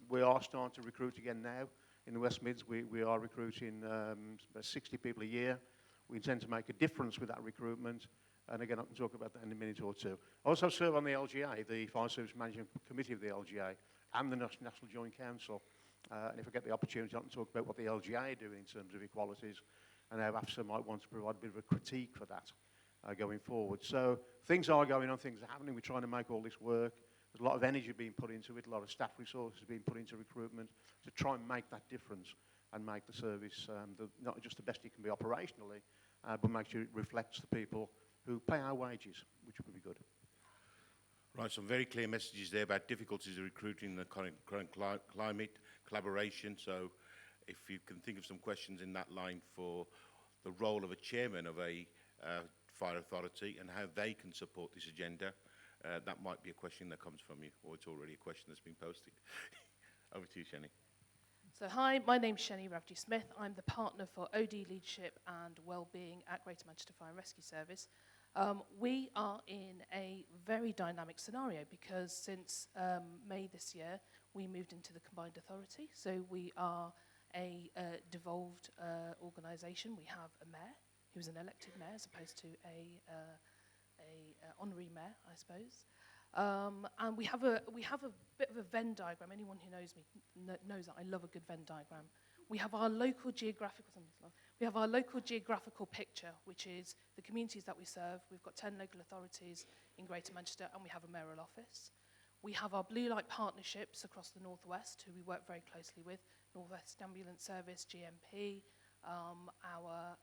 we are starting to recruit again now. In the West Mids, we are recruiting about 60 people a year. We intend to make a difference with that recruitment. And again, I can talk about that in a minute or two. I also serve on the LGA, the Fire Service Management Committee of the LGA, and the National Joint Council. And if I get the opportunity, I can talk about what the LGA are doing in terms of equalities and how AFSA might want to provide a bit of a critique for that going forward. So things are going on, things are happening. We're trying to make all this work. There's a lot of energy being put into it, a lot of staff resources being put into recruitment to try and make that difference and make the service not just the best it can be operationally, but make sure it reflects the people who pay our wages, which would be good. Right, some very clear messages there about difficulties of recruiting in the current climate, collaboration. So if you can think of some questions in that line for the role of a chairman of a fire authority and how they can support this agenda, that might be a question that comes from you, or it's already a question that's been posted. Over to you, Shani. So hi, my name's Shani Ravji-Smith. I'm the partner for OD Leadership and Wellbeing at Greater Manchester Fire and Rescue Service. We are in a very dynamic scenario because since May this year, we moved into the combined authority. So we are a devolved organisation. We have a mayor, who's an elected mayor, as opposed to a honorary mayor, I suppose. And we have a bit of a Venn diagram. Anyone who knows me knows that I love a good Venn diagram. We have our local geographical picture, which is the communities that we serve. We've got 10 local authorities in Greater Manchester, and we have a mayoral office. We have our blue light partnerships across the Northwest, who we work very closely with, Northwest Ambulance Service, GMP, our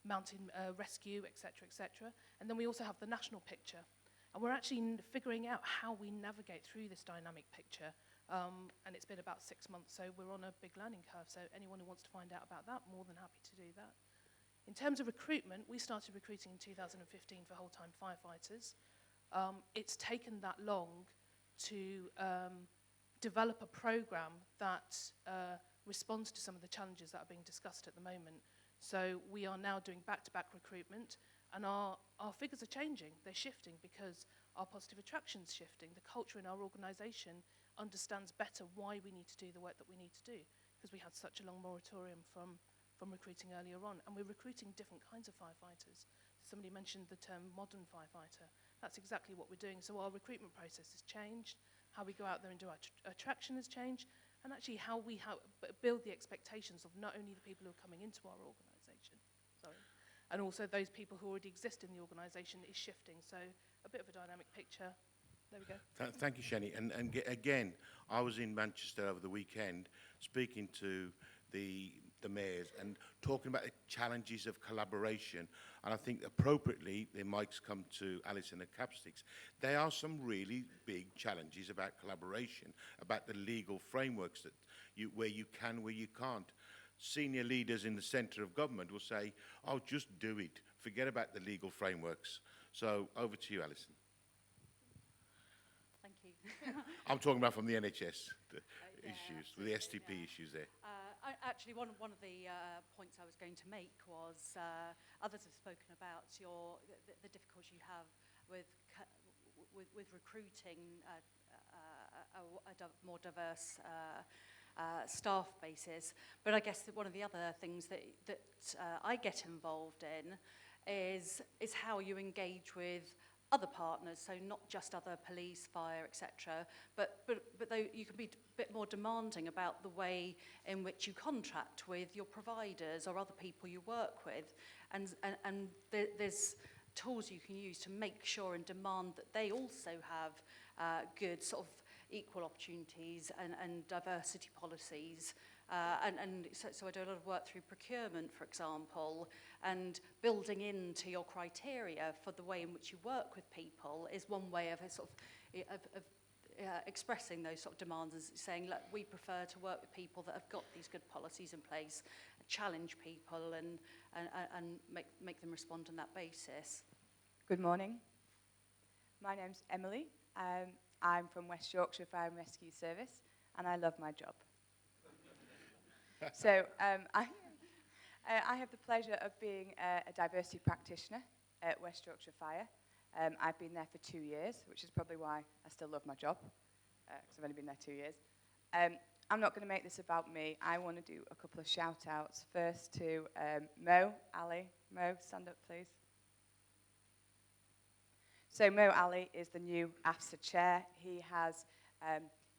mountain rescue, etc., etc. And then we also have the national picture. And we're actually figuring out how we navigate through this dynamic picture. And it's been about 6 months, so we're on a big learning curve. So anyone who wants to find out about that, more than happy to do that. In terms of recruitment, we started recruiting in 2015 for whole-time firefighters. it's taken that long to develop a program that responds to some of the challenges that are being discussed at the moment. So we are now doing back-to-back recruitment, and our figures are changing. They're shifting because our positive attraction's shifting. The culture in our organisation understands better why we need to do the work that we need to do, because we had such a long moratorium from recruiting earlier on, and we're recruiting different kinds of firefighters. Somebody mentioned the term modern firefighter. That's exactly what we're doing. So our recruitment process has changed, how we go out there and do our attraction has changed, and actually how we build the expectations of not only the people who are coming into our organisation, and also those people who already exist in the organisation is shifting. So a bit of a dynamic picture. There we go. Thank you, Shani. And again, I was in Manchester over the weekend speaking to the mayors and talking about the challenges of collaboration. And I think appropriately, the mics come to Alison and Capsticks. There are some really big challenges about collaboration, about the legal frameworks that where you can, where you can't. Senior leaders in the centre of government will say, oh, just do it. Forget about the legal frameworks. So over to you, Alison. Thank you. I'm talking about from the NHS issues, with the STP issues there. Actually, one of the points I was going to make was others have spoken about the difficulty you have with recruiting a more diverse staff basis. But I guess that one of the other things that I get involved in is how you engage with other partners, so not just other police, fire, etc., but though you can be a bit more demanding about the way in which you contract with your providers or other people you work with, and there's tools you can use to make sure and demand that they also have good sort of equal opportunities and diversity policies. So I do a lot of work through procurement, for example, and building into your criteria for the way in which you work with people is one way of expressing those sort of demands, as saying, look, we prefer to work with people that have got these good policies in place, challenge people and make them respond on that basis. Good morning. My name's Emily. I'm from West Yorkshire Fire and Rescue Service, and I love my job. So I have the pleasure of being a diversity practitioner at West Yorkshire Fire. I've been there for 2 years, which is probably why I still love my job, because I've only been there 2 years. I'm not going to make this about me. I want to do a couple of shout-outs. First to Mo, Ali. Mo, stand up, please. So Mo Ali is the new AFSA chair. He has,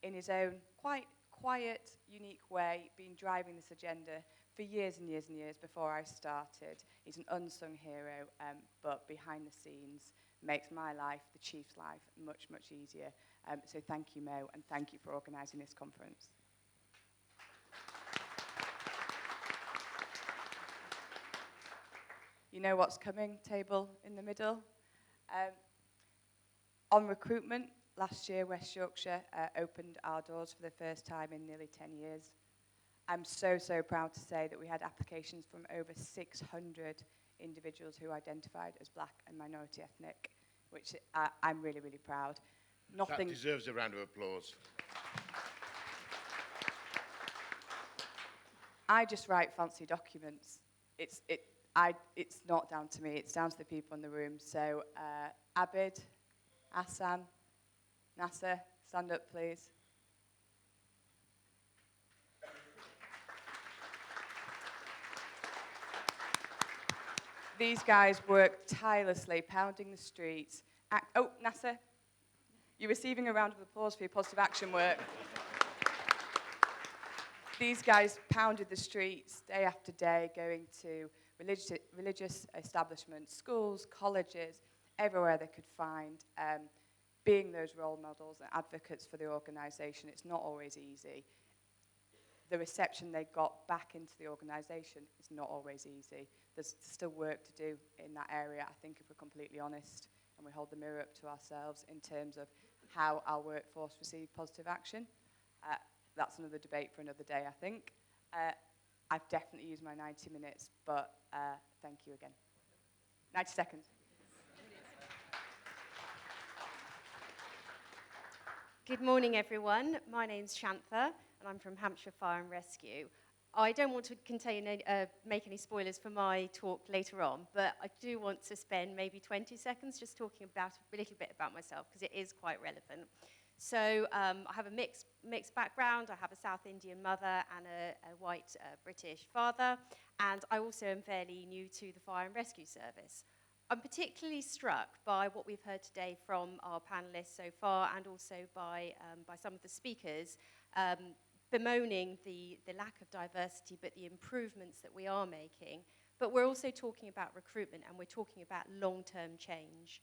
in his own quite quiet, unique way, been driving this agenda for years and years and years before I started. He's an unsung hero, but behind the scenes makes my life, the chief's life, much, much easier. So thank you, Mo, and thank you for organising this conference. You know what's coming, table in the middle. On recruitment, last year West Yorkshire opened our doors for the first time in nearly 10 years. I'm so, so proud to say that we had applications from over 600 individuals who identified as black and minority ethnic, which I'm really, really proud. That deserves a round of applause. I just write fancy documents. It's not down to me, it's down to the people in the room. So Abid, Hassan, Nasser, stand up, please. These guys work tirelessly, pounding the streets. Oh, Nasser, you're receiving a round of applause for your positive action work. These guys pounded the streets day after day, going to religious establishments, schools, colleges, everywhere they could find, being those role models and advocates for the organisation. It's not always easy. The reception they got back into the organisation is not always easy. There's still work to do in that area, I think, if we're completely honest, and we hold the mirror up to ourselves in terms of how our workforce receive positive action. That's another debate for another day, I think. I've definitely used my 90 minutes, but thank you again. 90 seconds. Good morning, everyone. My name's Shantha, and I'm from Hampshire Fire and Rescue. I don't want to make any spoilers for my talk later on, but I do want to spend maybe 20 seconds just talking about a little bit about myself, because it is quite relevant. So I have a mixed background. I have a South Indian mother and a white British father, and I also am fairly new to the fire and rescue service. I'm particularly struck by what we've heard today from our panellists so far, and also by some of the speakers, bemoaning the lack of diversity, but the improvements that we are making. But we're also talking about recruitment, and we're talking about long-term change.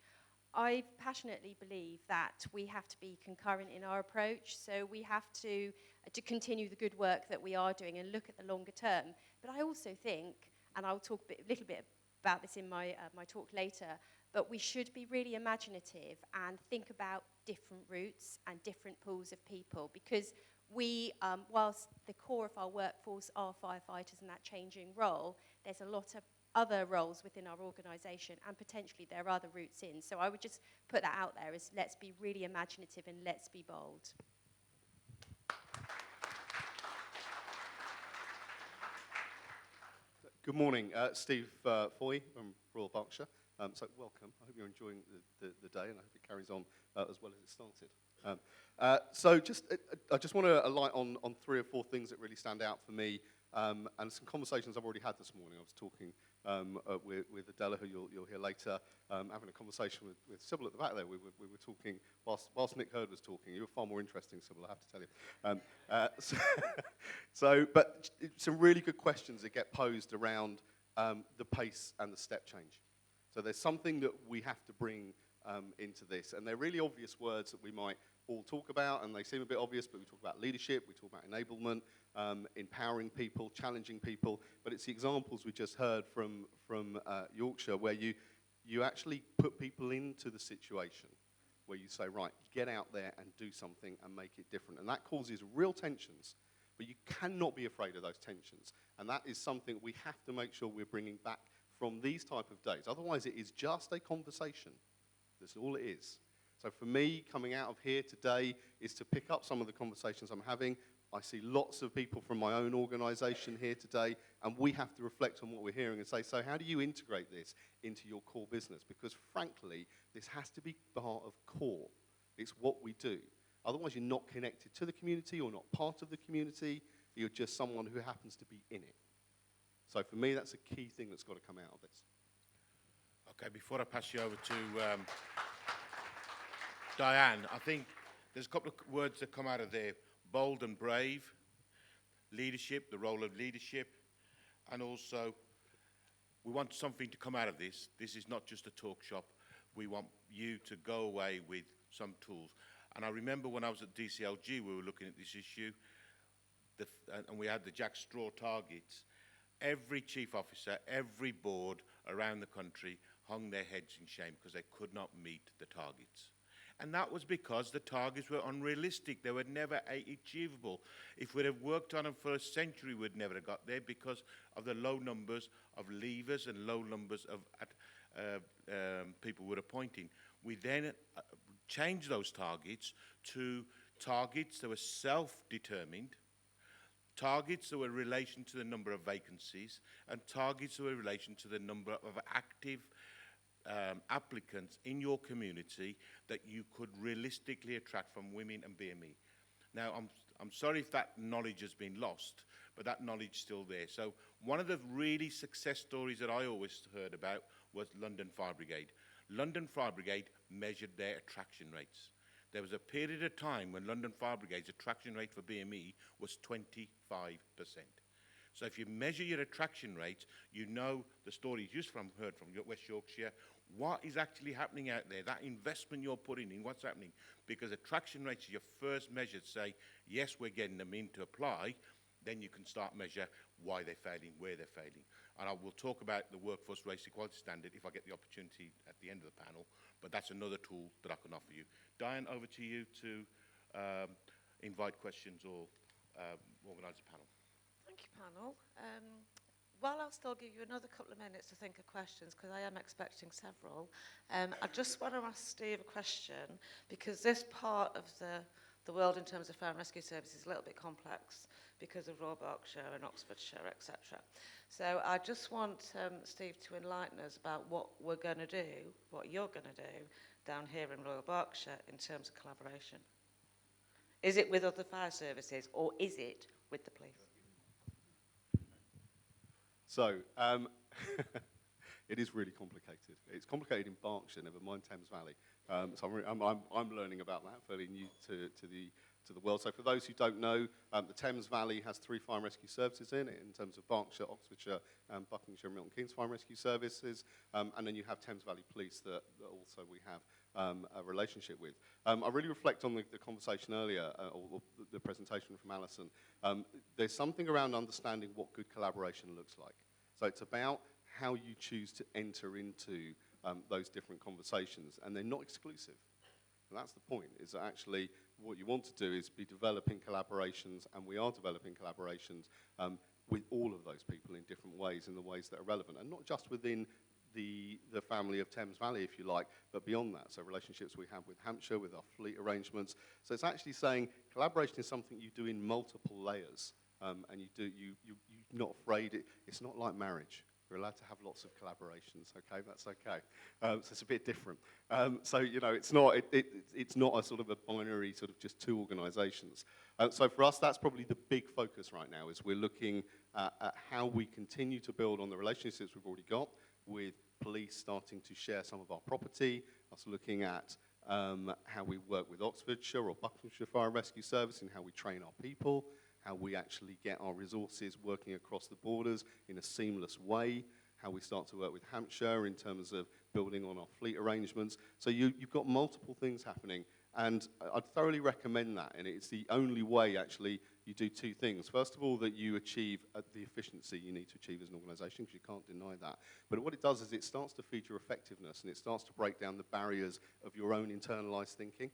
I passionately believe that we have to be concurrent in our approach, so we have to continue the good work that we are doing and look at the longer term. But I also think, and I'll talk a little bit about this in my talk later, but we should be really imaginative and think about different routes and different pools of people, because we, whilst the core of our workforce are firefighters and that changing role, there's a lot of other roles within our organisation, and potentially there are other routes in. So I would just put that out there as, let's be really imaginative and let's be bold. Good morning, Steve Foy from Royal Berkshire. So welcome. I hope you're enjoying the day, and I hope it carries on as well as it started. I just want to alight on 3 or 4 things that really stand out for me, and some conversations I've already had this morning. I was talking with Adela, who you'll hear later, having a conversation with Sybil at the back there. We were talking, whilst Nick Hurd was talking. You were far more interesting, Sybil, I have to tell you. But some really good questions that get posed around the pace and the step change. So there's something that we have to bring into this, and they're really obvious words that we might all talk about, and they seem a bit obvious, but we talk about leadership, we talk about enablement, empowering people, challenging people, but it's the examples we just heard from Yorkshire, where you actually put people into the situation, where you say, right, get out there and do something and make it different, and that causes real tensions, but you cannot be afraid of those tensions, and that is something we have to make sure we're bringing back from these type of days. Otherwise, it is just a conversation. That's all it is. So for me, coming out of here today is to pick up some of the conversations I'm having. I see lots of people from my own organisation here today, and we have to reflect on what we're hearing and say, so how do you integrate this into your core business? Because frankly, this has to be part of core. It's what we do. Otherwise, you're not connected to the community, or not part of the community. You're just someone who happens to be in it. So for me, that's a key thing that's got to come out of this. Okay, before I pass you over to Diane, I think there's a couple of words that come out of there. Bold and brave, leadership, the role of leadership, and also we want something to come out of this. This is not just a talk shop. We want you to go away with some tools. And I remember when I was at DCLG, we were looking at this issue, and we had the Jack Straw targets. Every chief officer, every board around the country hung their heads in shame because they could not meet the targets. And that was because the targets were unrealistic. They were never achievable. If we'd have worked on them for a century, we'd never have got there because of the low numbers of leavers and low numbers of people we're appointing. We then changed those targets to targets that were self-determined, targets that were in relation to the number of vacancies, and targets that were in relation to the number of active applicants in your community that you could realistically attract from women and BME. Now, I'm sorry if that knowledge has been lost, but that knowledge is still there. So one of the really success stories that I always heard about was London Fire Brigade. London Fire Brigade measured their attraction rates. There was a period of time when London Fire Brigade's attraction rate for BME was 25%. So if you measure your attraction rates, you know the stories you just heard from West Yorkshire, what is actually happening out there, that investment you're putting in, what's happening. Because attraction rates are your first measure to say, yes, we're getting them in to apply, then you can start measure why they're failing, where they're failing. And I will talk about the Workforce Race Equality Standard if I get the opportunity at the end of the panel, but that's another tool that I can offer you. Diane, over to you to invite questions or organise a panel. Thank you, panel. Well, I'll still give you another couple of minutes to think of questions because I am expecting several. I just want to ask Steve a question because this part of the The world in terms of fire and rescue services is a little bit complex because of Royal Berkshire and Oxfordshire, etc. So I just want Steve to enlighten us about what we're going to do, what you're going to do down here in Royal Berkshire in terms of collaboration. Is it with other fire services or is it with the police? So, it is really complicated. It's complicated in Berkshire, never mind Thames Valley. So I'm learning about that, fairly new to the world. So for those who don't know, the Thames Valley has 3 fire and rescue services in it, in terms of Berkshire, Oxfordshire, and Buckinghamshire and Milton Keynes fire and rescue services. And then you have Thames Valley Police that also we have a relationship with. I really reflect on the conversation earlier, or the presentation from Alison. There's something around understanding what good collaboration looks like. So it's about how you choose to enter into those different conversations, and they're not exclusive. And that's the point, is that actually what you want to do is be developing collaborations, and we are developing collaborations with all of those people in different ways, in the ways that are relevant, and not just within the family of Thames Valley, if you like, but beyond that. So relationships we have with Hampshire, with our fleet arrangements. So it's actually saying collaboration is something you do in multiple layers, and you're not afraid. It's not like marriage. We're allowed to have lots of collaborations, okay? That's okay. So it's a bit different. So, you know, it's not a sort of a binary sort of just 2 organisations. So for us, that's probably the big focus right now, is we're looking at how we continue to build on the relationships we've already got, with police starting to share some of our property, us looking at how we work with Oxfordshire or Buckinghamshire Fire and Rescue Service, and how we train our people, how we actually get our resources working across the borders in a seamless way, how we start to work with Hampshire in terms of building on our fleet arrangements. So you've got multiple things happening, and I'd thoroughly recommend that. And it's the only way, actually, you do 2 things. First of all, that you achieve the efficiency you need to achieve as an organisation, because you can't deny that. But what it does is it starts to feed your effectiveness, and it starts to break down the barriers of your own internalised thinking.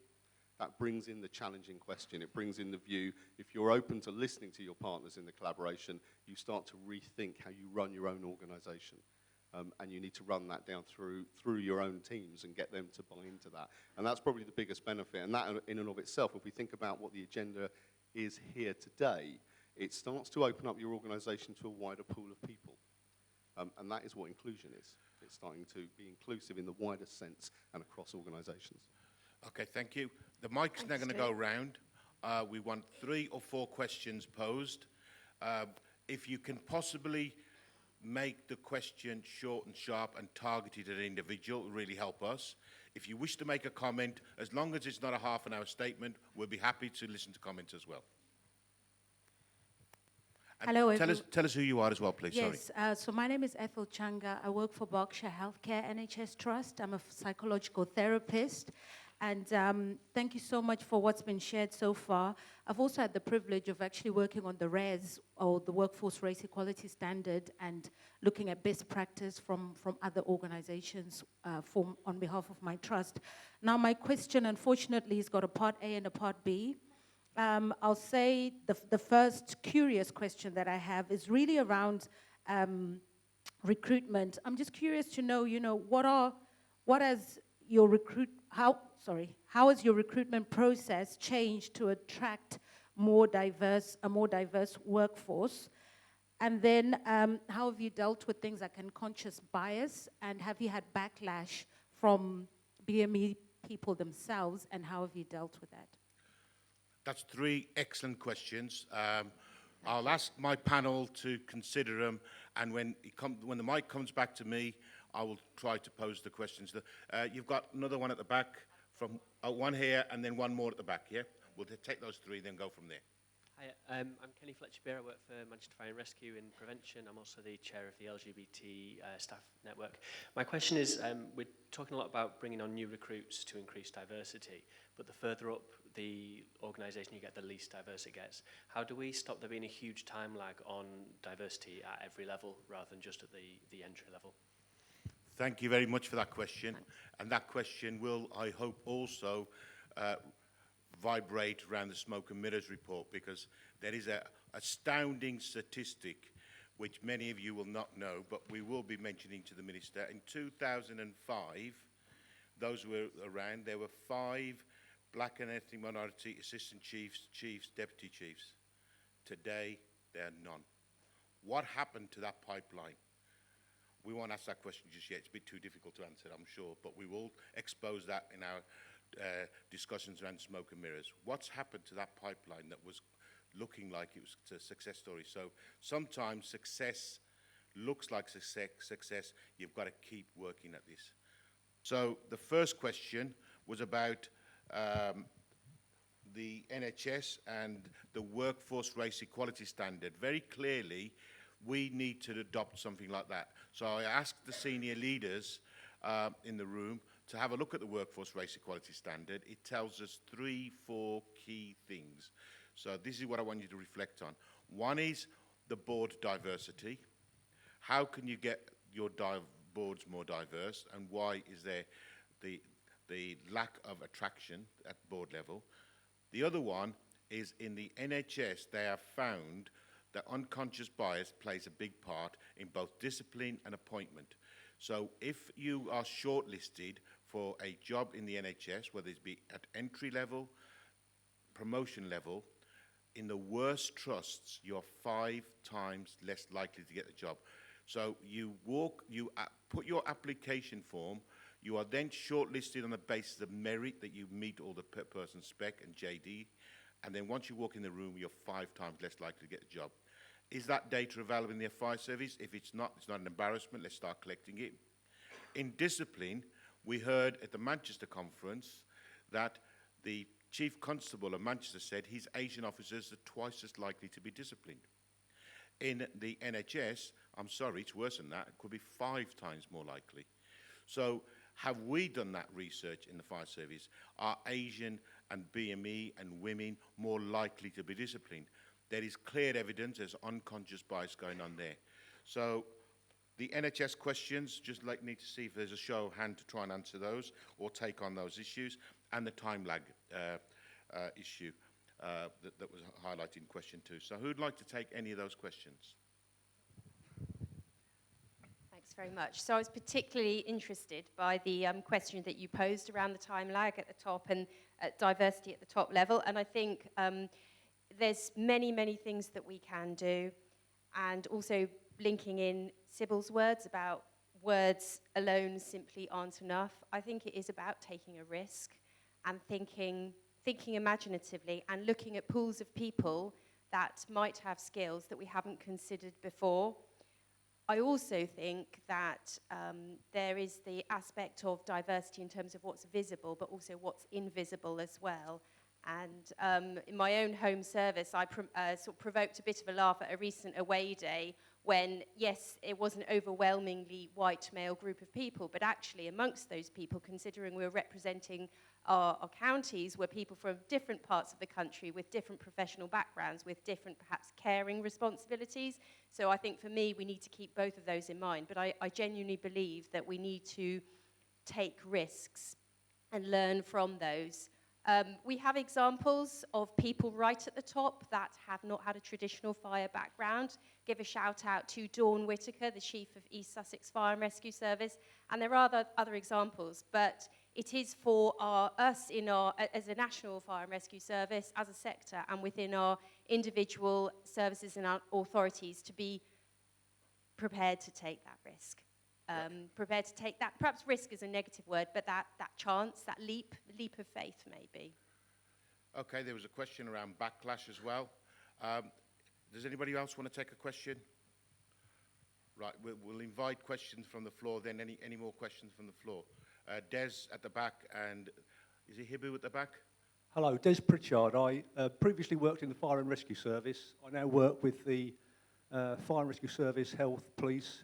That brings in the challenging question. It brings in the view, if you're open to listening to your partners in the collaboration, you start to rethink how you run your own organisation. And you need to run that down through your own teams and get them to buy into that. And that's probably the biggest benefit. And that in and of itself, if we think about what the agenda is here today, it starts to open up your organisation to a wider pool of people. And that is what inclusion is. It's starting to be inclusive in the widest sense and across organisations. Okay, thank you. The mic's now going to go round. We want 3 or 4 questions posed. If you can possibly make the question short and sharp and targeted at an individual, it will really help us. If you wish to make a comment, as long as it's not a half-an-hour statement, we'll be happy to listen to comments as well. And hello, tell us who you are as well, please. Yes, so my name is Ethel Changa. I work for Berkshire Healthcare NHS Trust. I'm a psychological therapist. And thank you so much for what's been shared so far. I've also had the privilege of actually working on the RES, or the Workforce Race Equality Standard, and looking at best practice from other organizations on behalf of my trust. Now, my question, unfortunately, has got a part A and a part B. I'll say the first curious question that I have is really around recruitment. I'm just curious to know, how has your recruitment process changed to attract a more diverse workforce? And then how have you dealt with things like unconscious bias, and have you had backlash from BME people themselves, and how have you dealt with that? That's 3 excellent questions. I'll ask my panel to consider them, and when the mic comes back to me, I will try to pose the questions. You've got another one at the back, from one here, and then one more at the back, yeah? We'll take those 3, then go from there. Hi, I'm Kenny Fletcher-Beer. I work for Manchester Fire and Rescue in prevention. I'm also the chair of the LGBT staff network. My question is, we're talking a lot about bringing on new recruits to increase diversity, but the further up the organisation you get, the least diverse it gets. How do we stop there being a huge time lag on diversity at every level rather than just at the entry level? Thank you very much for that question. And that question will, I hope, also vibrate around the Smoke and Mirrors report, because there is an astounding statistic which many of you will not know, but we will be mentioning to the Minister. In 2005, those were around, there were 5 black and ethnic minority assistant chiefs, chiefs, deputy chiefs. Today, there are none. What happened to that pipeline? We won't ask that question just yet. It's a bit too difficult to answer, I'm sure, but we will expose that in our discussions around smoke and mirrors. What's happened to that pipeline that was looking like it was a success story? So sometimes success looks like success. You've got to keep working at this. So the first question was about the NHS and the workforce race equality standard. Very clearly, we need to adopt something like that. So I asked the senior leaders in the room to have a look at the workforce race equality standard. It tells us 3-4 key things. So this is what I want you to reflect on. One is the board diversity. How can you get your boards more diverse, and why is there the lack of attraction at board level? The other one is in the NHS, they have found that unconscious bias plays a big part in both discipline and appointment. So if you are shortlisted for a job in the NHS, whether it be at entry level, promotion level, in the worst trusts, you're 5 times less likely to get the job. So you put your application form, you are then shortlisted on the basis of merit that you meet all the person spec and JD, and then once you walk in the room, you're 5 times less likely to get a job. Is that data available in the fire service? If it's not an embarrassment. Let's start collecting it. In discipline, we heard at the Manchester conference that the Chief Constable of Manchester said his Asian officers are twice as likely to be disciplined. In the NHS, I'm sorry, it's worse than that. It could be 5 times more likely. So have we done that research in the fire service? Are Asian and BME and women more likely to be disciplined? There is clear evidence there's unconscious bias going on there. So the NHS questions, just need to see if there's a show of hand to try and answer those or take on those issues, and the time lag issue that was highlighted in question 2. So who'd like to take any of those questions? Thanks very much. So I was particularly interested by the question that you posed around the time lag at the top and diversity at the top level. And I think there's many things that we can do. And also linking in Sybil's words about words alone simply aren't enough. I think it is about taking a risk and thinking imaginatively and looking at pools of people that might have skills that we haven't considered before. I also think that there is the aspect of diversity in terms of what's visible, but also what's invisible as well. And in my own home service, I sort of provoked a bit of a laugh at a recent away day when, yes, it was an overwhelmingly white male group of people, but actually amongst those people, considering we were representing our counties, were people from different parts of the country with different professional backgrounds, with different perhaps caring responsibilities. So I think for me, we need to keep both of those in mind. But I genuinely believe that we need to take risks and learn from those. We have examples of people right at the top that have not had a traditional fire background. Give a shout out to Dawn Whittaker, the Chief of East Sussex Fire and Rescue Service. And there are other examples, but it is for us as a national fire and rescue service, as a sector, and within our individual services and our authorities to be prepared to take that risk. Prepared to take that, perhaps risk is a negative word, but that chance, that leap of faith maybe. Okay, there was a question around backlash as well. Does anybody else want to take a question? Right, we'll invite questions from the floor, then any more questions from the floor. Des at the back, and is it Hibu at the back? Hello, Des Pritchard. I previously worked in the Fire and Rescue Service. I now work with the Fire and Rescue Service, Health, Police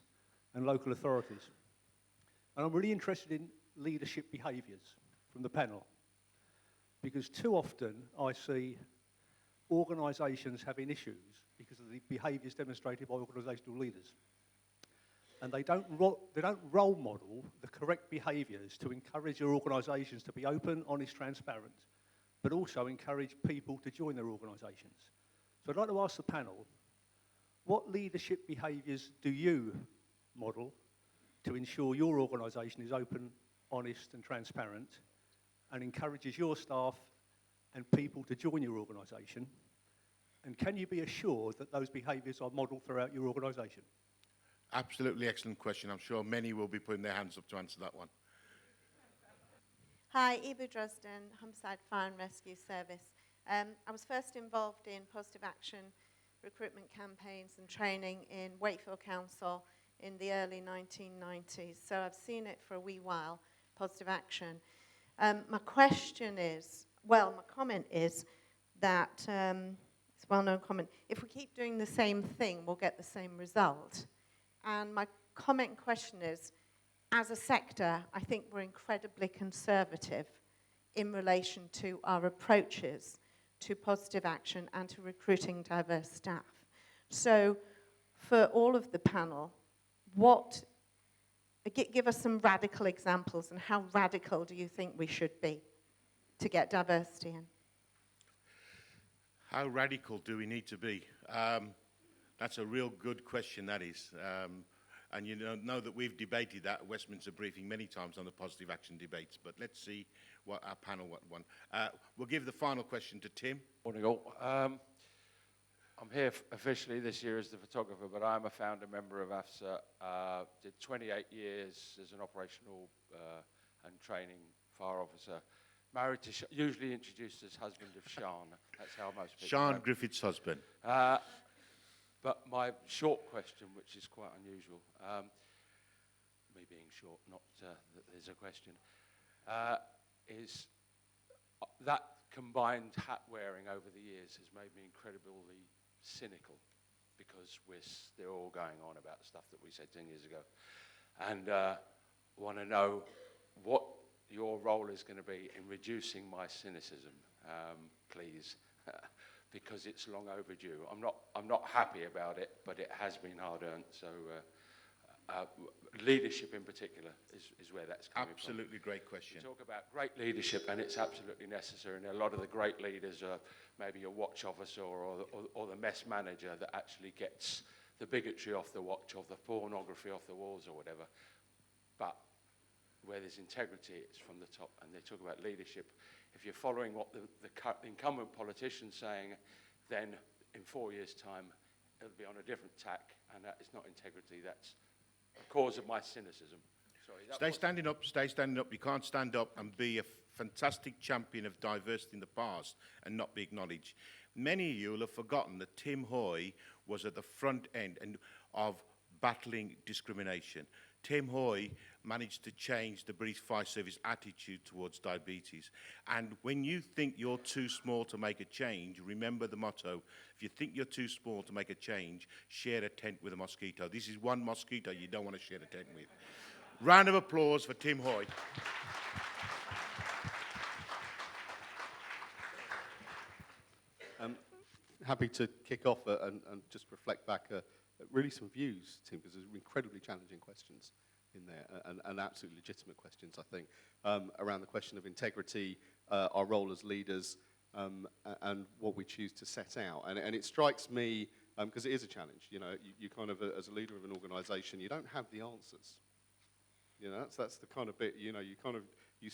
and local authorities. And I'm really interested in leadership behaviours from the panel, because too often I see organisations having issues because of the behaviours demonstrated by organisational leaders. And they don't role model the correct behaviours to encourage your organisations to be open, honest, transparent, but also encourage people to join their organisations. So I'd like to ask the panel, what leadership behaviours do you model to ensure your organisation is open, honest and transparent and encourages your staff and people to join your organisation? And can you be assured that those behaviours are modelled throughout your organisation? Absolutely excellent question. I'm sure many will be putting their hands up to answer that one. Hi, Ibu Dresden, Humberside Fire and Rescue Service. I was first involved in positive action recruitment campaigns and training in Wakefield Council in the early 1990s. So I've seen it for a wee while, positive action. My question is, well, my comment is that, it's a well-known comment, if we keep doing the same thing, we'll get the same result. And my comment and question is, as a sector, I think we're incredibly conservative in relation to our approaches to positive action and to recruiting diverse staff. So for all of the panel, give us some radical examples, and how radical do you think we should be to get diversity in? How radical do we need to be? That's a real good question, that is. And you know that we've debated that at Westminster Briefing many times on the positive action debates, but let's see what our panel want. We'll give the final question to Tim. Morning all. I'm here officially this year as the photographer, but I'm a founder member of AFSA. Did 28 years as an operational and training fire officer. Married to, usually introduced as husband of Sian. That's how most people Sian know. Griffith's husband. But my short question, which is quite unusual, me being short, not that there's a question, is that combined hat wearing over the years has made me incredibly cynical, because we're still going on about the stuff that we said 10 years ago. And want to know what your role is going to be in reducing my cynicism, please. Because it's long overdue. I'm not happy about it, but it has been hard-earned. So leadership in particular is where that's coming from. Absolutely great question. You talk about great leadership, and it's absolutely necessary. And a lot of the great leaders are maybe a watch officer or the mess manager that actually gets the bigotry off the watch, or the pornography off the walls or whatever. But where there's integrity, it's from the top. And they talk about leadership. If you're following what the incumbent politician's saying, then in 4 years' time, it'll be on a different tack, and that is not integrity. That's the cause of my cynicism. Sorry. Stay standing up, stay standing up. You can't stand up and be a fantastic champion of diversity in the past and not be acknowledged. Many of you will have forgotten that Tim Hoy was at the front end of battling discrimination. Tim Hoy managed to change the British Fire Service attitude towards diabetes. And when you think you're too small to make a change, remember the motto: if you think you're too small to make a change, share a tent with a mosquito. This is one mosquito you don't want to share a tent with. Round of applause for Tim Hoy. Happy to kick off and just reflect back really some views, Tim, because there's incredibly challenging questions in there, and absolutely legitimate questions, I think, around the question of integrity, our role as leaders, and what we choose to set out. And it strikes me, because it is a challenge, you know, you kind of, as a leader of an organisation, you don't have the answers. You know, that's the kind of bit, you know, you kind of,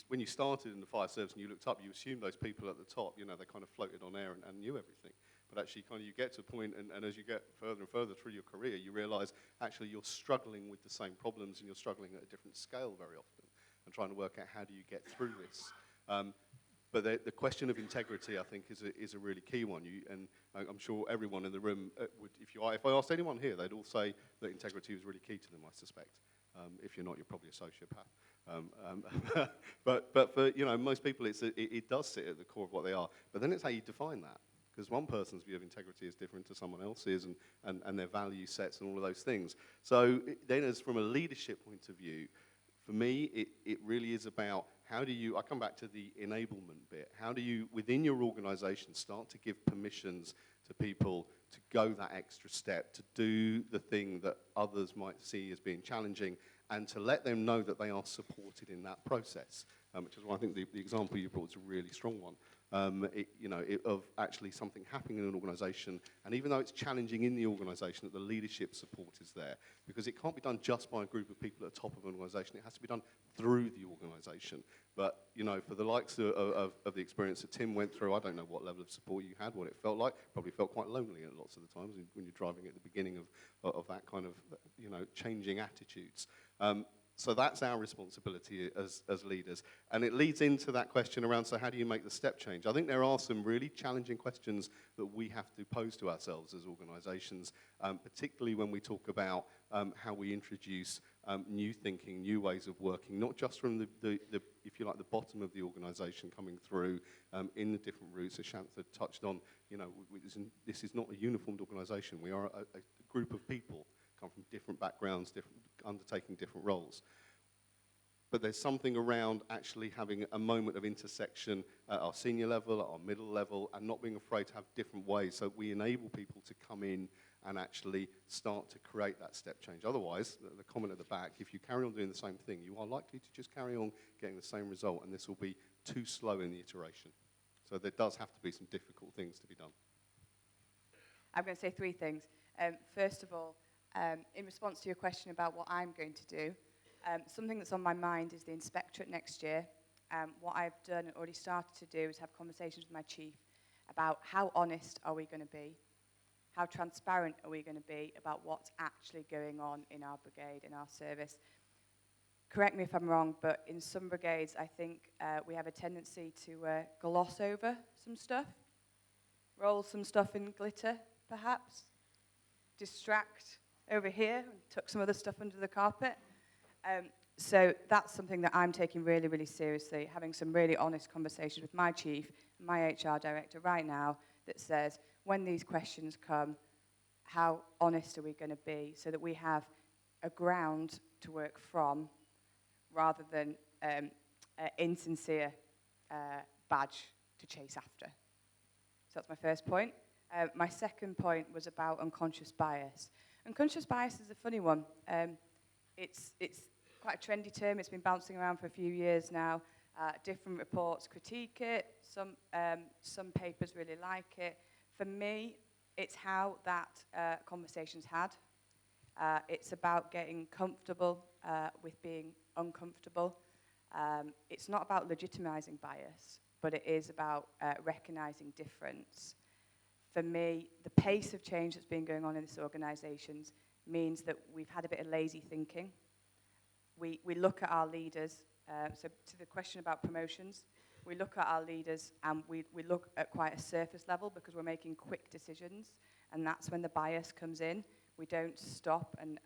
when you started in the fire service and you looked up, you assumed those people at the top, you know, they kind of floated on air and knew everything. But actually, kind of, you get to a point, and as you get further and further through your career, you realise actually you're struggling with the same problems, and you're struggling at a different scale very often, and trying to work out how do you get through this. But the question of integrity, I think, is a really key one. And I'm sure everyone in the room would, if I asked anyone here, they'd all say that integrity was really key to them, I suspect. If you're not, you're probably a sociopath. But for, you know, most people, it does sit at the core of what they are. But then it's how you define that. Because one person's view of integrity is different to someone else's, and their value sets and all of those things. So then, as from a leadership point of view, for me, it really is about how do you, I come back to the enablement bit, how do you, within your organisation, start to give permissions to people to go that extra step, to do the thing that others might see as being challenging, and to let them know that they are supported in that process, which is why I think the example you brought is a really strong one. of actually something happening in an organisation, and even though it's challenging in the organisation, that the leadership support is there, because it can't be done just by a group of people at the top of an organisation. It has to be done through the organisation. But for the likes of the experience that Tim went through, I don't know what level of support you had, what it felt like. Probably felt quite lonely at lots of the times when you're driving at the beginning of that kind of changing attitudes. So that's our responsibility as leaders. And it leads into that question around, so how do you make the step change? I think there are some really challenging questions that we have to pose to ourselves as organisations, particularly when we talk about how we introduce new thinking, new ways of working, not just from the if you like, the bottom of the organisation coming through in the different routes. As Shantha touched on, this is not a uniformed organisation. We are a group of people, come from different backgrounds, undertaking different roles. But there's something around actually having a moment of intersection at our senior level, at our middle level, and not being afraid to have different ways, so we enable people to come in and actually start to create that step change. Otherwise, the comment at the back, if you carry on doing the same thing, you are likely to just carry on getting the same result, and this will be too slow in the iteration. So there does have to be some difficult things to be done. I'm going to say three things. First of all, in response to your question about what I'm going to do, something that's on my mind is the inspectorate next year. What I've done and already started to do is have conversations with my chief about how honest are we going to be, how transparent are we going to be about what's actually going on in our brigade, in our service. Correct me if I'm wrong, but in some brigades, I think we have a tendency to gloss over some stuff, roll some stuff in glitter, perhaps, distract over here, and tuck some other stuff under the carpet. So that's something that I'm taking really, really seriously, having some really honest conversations with my chief, my HR director right now, that says, when these questions come, how honest are we going to be, so that we have a ground to work from, rather than an insincere badge to chase after. So that's my first point. My second point was about unconscious bias. Unconscious bias is a funny one. It's quite a trendy term. It's been bouncing around for a few years now. Different reports critique it. Some papers really like it. For me, it's how that conversation's had. It's about getting comfortable with being uncomfortable. It's not about legitimizing bias, but it is about recognizing difference. For me, the pace of change that's been going on in this organisation means that we've had a bit of lazy thinking. We look at our leaders, so to the question about promotions, we look at our leaders and we look at quite a surface level because we're making quick decisions, and that's when the bias comes in. We don't stop and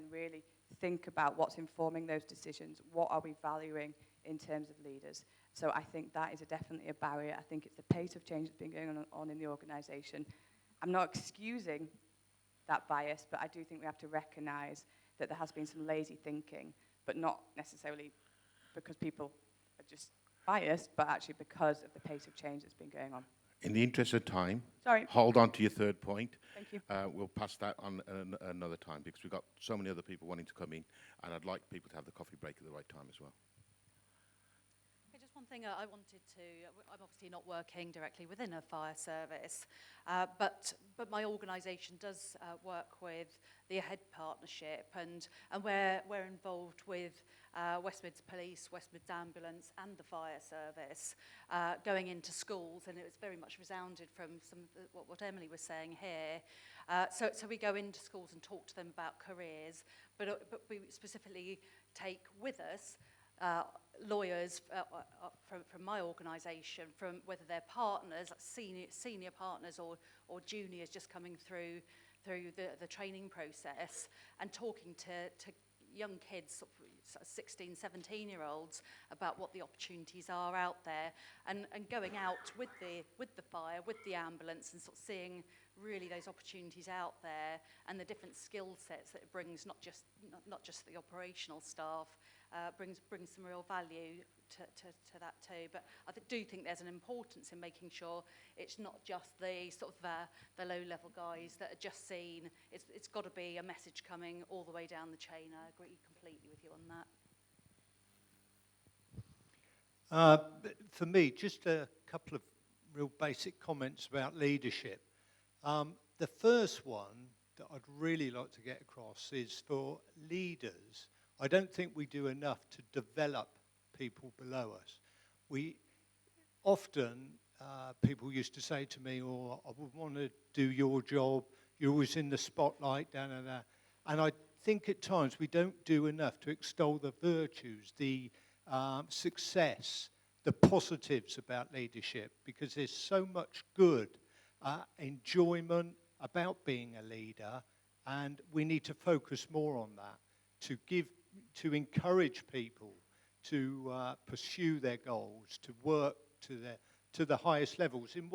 really think about what's informing those decisions. What are we valuing in terms of leaders? So I think that is definitely a barrier. I think it's the pace of change that's been going on in the organisation. I'm not excusing that bias, but I do think we have to recognise that there has been some lazy thinking, but not necessarily because people are just biased, but actually because of the pace of change that's been going on. In the interest of time, Sorry. Hold on to your third point. Thank you. We'll pass that on another time because we've got so many other people wanting to come in, and I'd like people to have the coffee break at the right time as well. Okay, just one thing I wanted to, I'm obviously not working directly within a fire service, but my organisation does work with the AHEAD partnership, and we're involved with West Mids Police, West Mids Ambulance and the fire service going into schools, and it was very much resounded from some of what Emily was saying here. So we go into schools and talk to them about careers, but we specifically take with us lawyers from my organisation, from whether they're partners, senior partners or juniors just coming through the training process, and talking to young kids, sort of 16, 17-year-olds, about what the opportunities are out there, and going out with the fire, with the ambulance, and sort of seeing really those opportunities out there and the different skill sets that it brings, not just the operational staff, brings some real value to that too. But I do think there's an importance in making sure it's not just the sort of the low-level guys that are just seen. It's got to be a message coming all the way down the chain. I agree completely with you on that. For me, just a couple of real basic comments about leadership. The first one that I'd really like to get across is for leaders. I don't think we do enough to develop people below us. We often, people used to say to me, "Oh, I would want to do your job. You're always in the spotlight, da da da." And I think at times we don't do enough to extol the virtues, the success, the positives about leadership, because there's so much good enjoyment about being a leader, and we need to focus more on that to encourage people to pursue their goals, to work to the highest levels in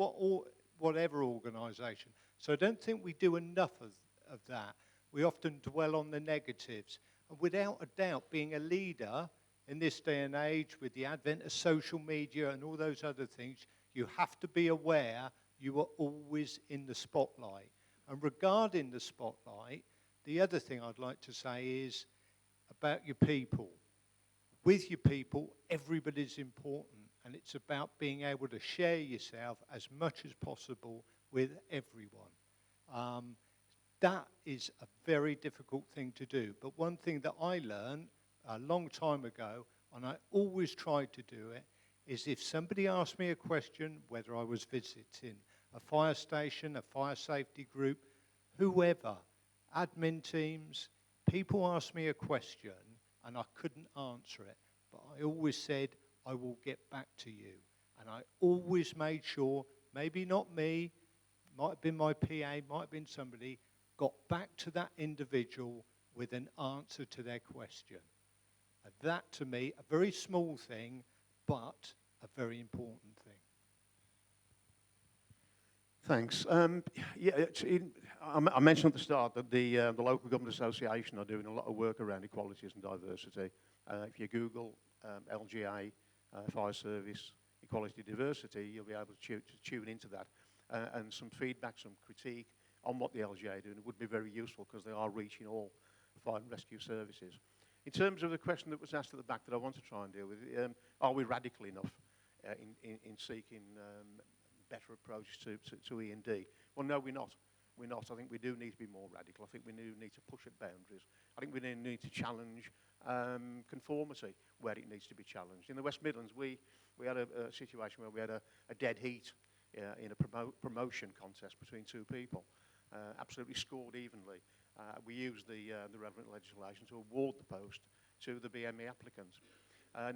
whatever organisation. So I don't think we do enough of that. We often dwell on the negatives. And without a doubt, being a leader in this day and age, with the advent of social media and all those other things, you have to be aware you are always in the spotlight. And regarding the spotlight, the other thing I'd like to say is about your people. With your people, everybody's important, and it's about being able to share yourself as much as possible with everyone. That is a very difficult thing to do. But one thing that I learned a long time ago, and I always tried to do it, is if somebody asked me a question, whether I was visiting a fire station, a fire safety group, whoever, admin teams, people asked me a question and I couldn't answer it, but I always said, I will get back to you. And I always made sure, maybe not me, might have been my PA, might have been somebody, got back to that individual with an answer to their question. And that, to me, a very small thing, but a very important thing. Thanks. I mentioned at the start that the local government association are doing a lot of work around equalities and diversity. If you Google LGA, fire service, equality, diversity, you'll be able to tune into that. And some feedback, some critique on what the LGA are doing would be very useful, because they are reaching all fire and rescue services. In terms of the question that was asked at the back that I want to try and deal with, are we radical enough in seeking better approaches to E&D? Well, no, we're not. We're not. I think we do need to be more radical. I think we do need to push at boundaries. I think we need to challenge conformity where it needs to be challenged. In the West Midlands, we had a situation where we had a dead heat in a promotion contest between two people, absolutely scored evenly. We used the relevant legislation to award the post to the BME applicant.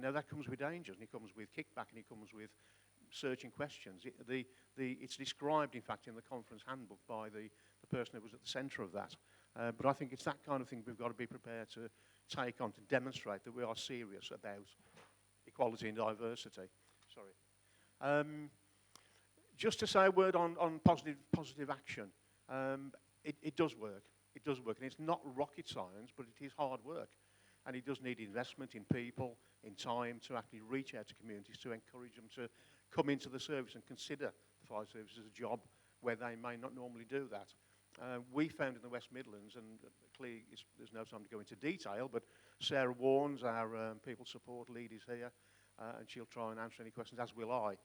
Now that comes with dangers, and it comes with kickback, and it comes with searching questions. It's described, in fact, in the conference handbook by the person who was at the centre of that. But I think it's that kind of thing we've got to be prepared to take on to demonstrate that we are serious about equality and diversity. Sorry. Just to say a word on positive action. It does work. It does work, and it's not rocket science, but it is hard work. And it does need investment in people, in time, to actually reach out to communities, to encourage them to come into the service and consider the fire service as a job where they may not normally do that. We found in the West Midlands, and clearly there's no time to go into detail, but Sarah Warnes, our people support lead, is here, and she'll try and answer any questions, as will I,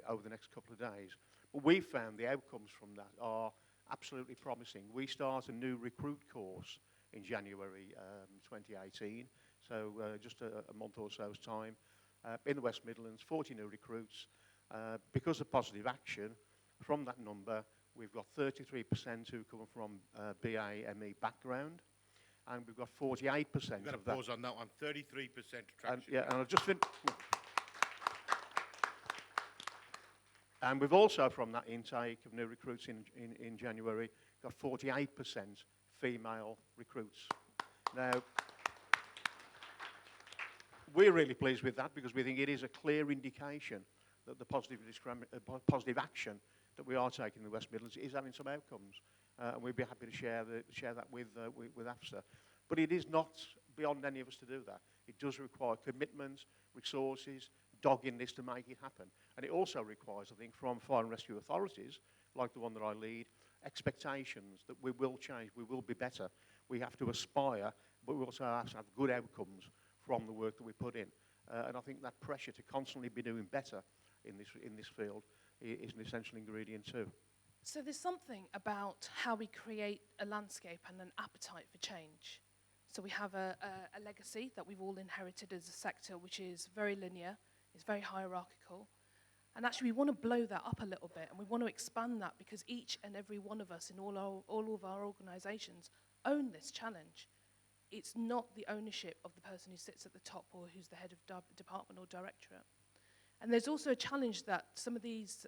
over the next couple of days. But we found the outcomes from that are absolutely promising. We start a new recruit course in January 2018, so just a month or so's time, in the West Midlands, 40 new recruits. Because of positive action, from that number, we've got 33% who come from BA/ME background, and we've got 48% You've got to of that. pause on that one. 33% attraction. And I've just and we've also, from that intake of new recruits in January, got 48% female recruits. Now, we're really pleased with that, because we think it is a clear indication that the positive action that we are taking in the West Midlands is having some outcomes. And we'd be happy to share that with AFSA. But it is not beyond any of us to do that. It does require commitment, resources, doggedness to make it happen. And it also requires, I think, from fire and rescue authorities, like the one that I lead, expectations that we will change, we will be better. We have to aspire, but we also have to have good outcomes from the work that we put in. And I think that pressure to constantly be doing better in this field is an essential ingredient too. So there's something about how we create a landscape and an appetite for change. So we have a legacy that we've all inherited as a sector, which is very linear, it's very hierarchical. And actually we want to blow that up a little bit, and we want to expand that, because each and every one of us in all of our organisations own this challenge. It's not the ownership of the person who sits at the top or who's the head of department or directorate. And there's also a challenge that some of these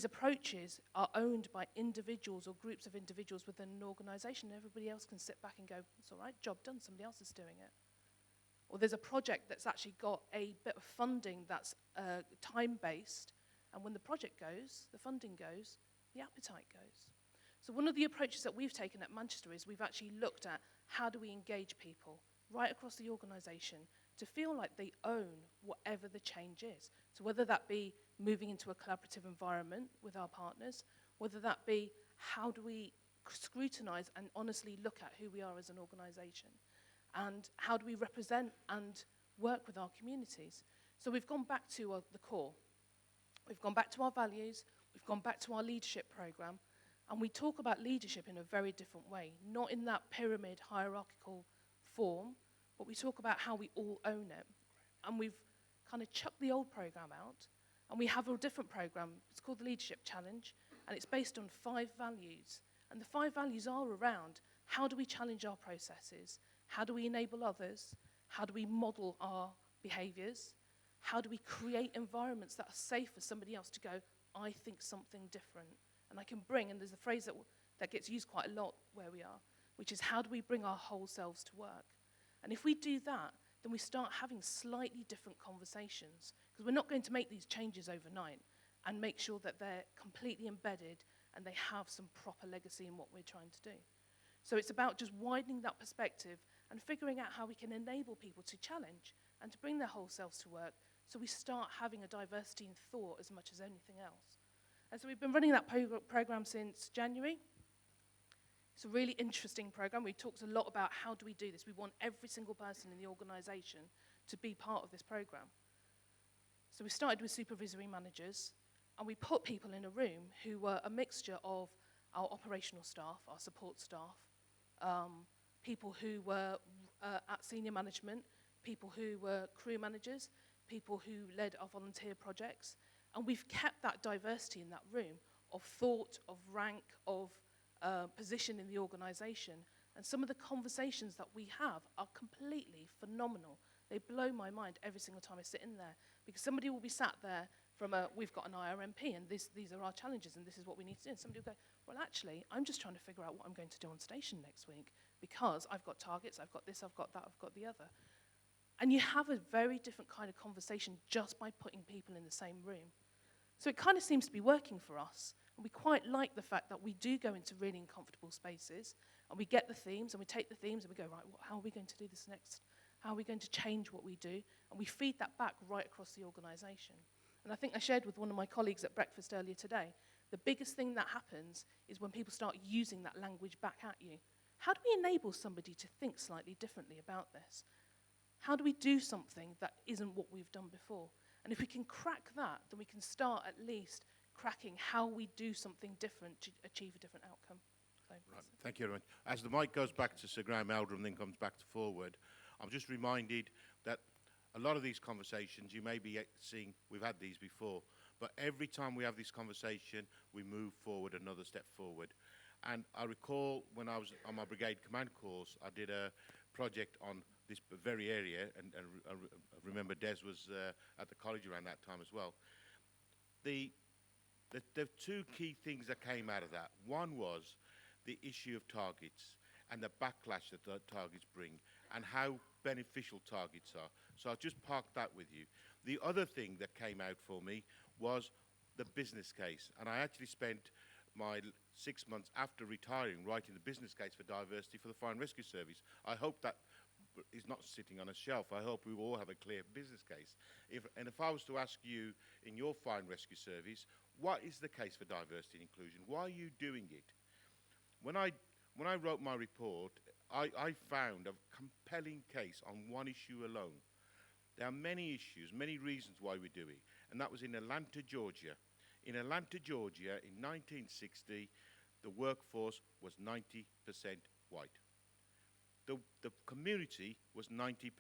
approaches are owned by individuals or groups of individuals within an organisation. Everybody else can sit back and go, it's all right, job done, somebody else is doing it. Or there's a project that's actually got a bit of funding that's time-based, and when the project goes, the funding goes, the appetite goes. So one of the approaches that we've taken at Manchester is we've actually looked at how do we engage people right across the organisation to feel like they own whatever the change is. So whether that be moving into a collaborative environment with our partners, whether that be how do we scrutinise and honestly look at who we are as an organisation, and how do we represent and work with our communities. So we've gone back to the core. We've gone back to our values, we've gone back to our leadership programme, and we talk about leadership in a very different way, not in that pyramid hierarchical form, but we talk about how we all own it. And we've kind of chucked the old programme out, and we have a different programme. It's called the Leadership Challenge, and it's based on 5 values. And the 5 values are around how do we challenge our processes, how do we enable others, how do we model our behaviours, how do we create environments that are safe for somebody else to go, I think something different. And I can bring, and there's a phrase that gets used quite a lot where we are, which is how do we bring our whole selves to work? And if we do that, then we start having slightly different conversations, because we're not going to make these changes overnight and make sure that they're completely embedded and they have some proper legacy in what we're trying to do. So it's about just widening that perspective and figuring out how we can enable people to challenge and to bring their whole selves to work, so we start having a diversity in thought as much as anything else. And so we've been running that programme since January. It's a really interesting programme. We talked a lot about how do we do this. We want every single person in the organisation to be part of this programme. So we started with supervisory managers, and we put people in a room who were a mixture of our operational staff, our support staff, people who were at senior management, people who were crew managers, people who led our volunteer projects. And we've kept that diversity in that room of thought, of rank, of position in the organisation. And some of the conversations that we have are completely phenomenal. They blow my mind every single time I sit in there, because somebody will be sat there from we've got an IRMP and these are our challenges and this is what we need to do. And somebody will go, well, actually, I'm just trying to figure out what I'm going to do on station next week, because I've got targets, I've got this, I've got that, I've got the other. And you have a very different kind of conversation just by putting people in the same room. So it kind of seems to be working for us. And we quite like the fact that we do go into really uncomfortable spaces, and we get the themes, and we take the themes, and we go, right, how are we going to do this next? How are we going to change what we do? And we feed that back right across the organisation. And I think I shared with one of my colleagues at breakfast earlier today, the biggest thing that happens is when people start using that language back at you. How do we enable somebody to think slightly differently about this? How do we do something that isn't what we've done before? And if we can crack that, then we can start at least cracking how we do something different to achieve a different outcome. So, right. Thank you very much. As the mic goes back to Sir Graham Eldram, then comes back to forward, I'm just reminded that a lot of these conversations, you may be seeing, we've had these before, but every time we have this conversation, we move forward another step forward. And I recall when I was on my brigade command course, I did a project on this very area, and I remember Des was at the college around that time as well. The 2 key things that came out of that. One was the issue of targets and the backlash that the targets bring, and how beneficial targets are. So I'll just park that with you. The other thing that came out for me was the business case, and I actually spent my 6 months after retiring writing the business case for diversity for the Fire and Rescue Service. I hope that is not sitting on a shelf. I hope we all have a clear business case. If I was to ask you in your Fire and Rescue Service, what is the case for diversity and inclusion? Why are you doing it? When I wrote my report, I found a compelling case on one issue alone. There are many issues, many reasons why we do it, and that was in Atlanta, Georgia. In Atlanta, Georgia, in 1960, the workforce was 90% white. The community was 90%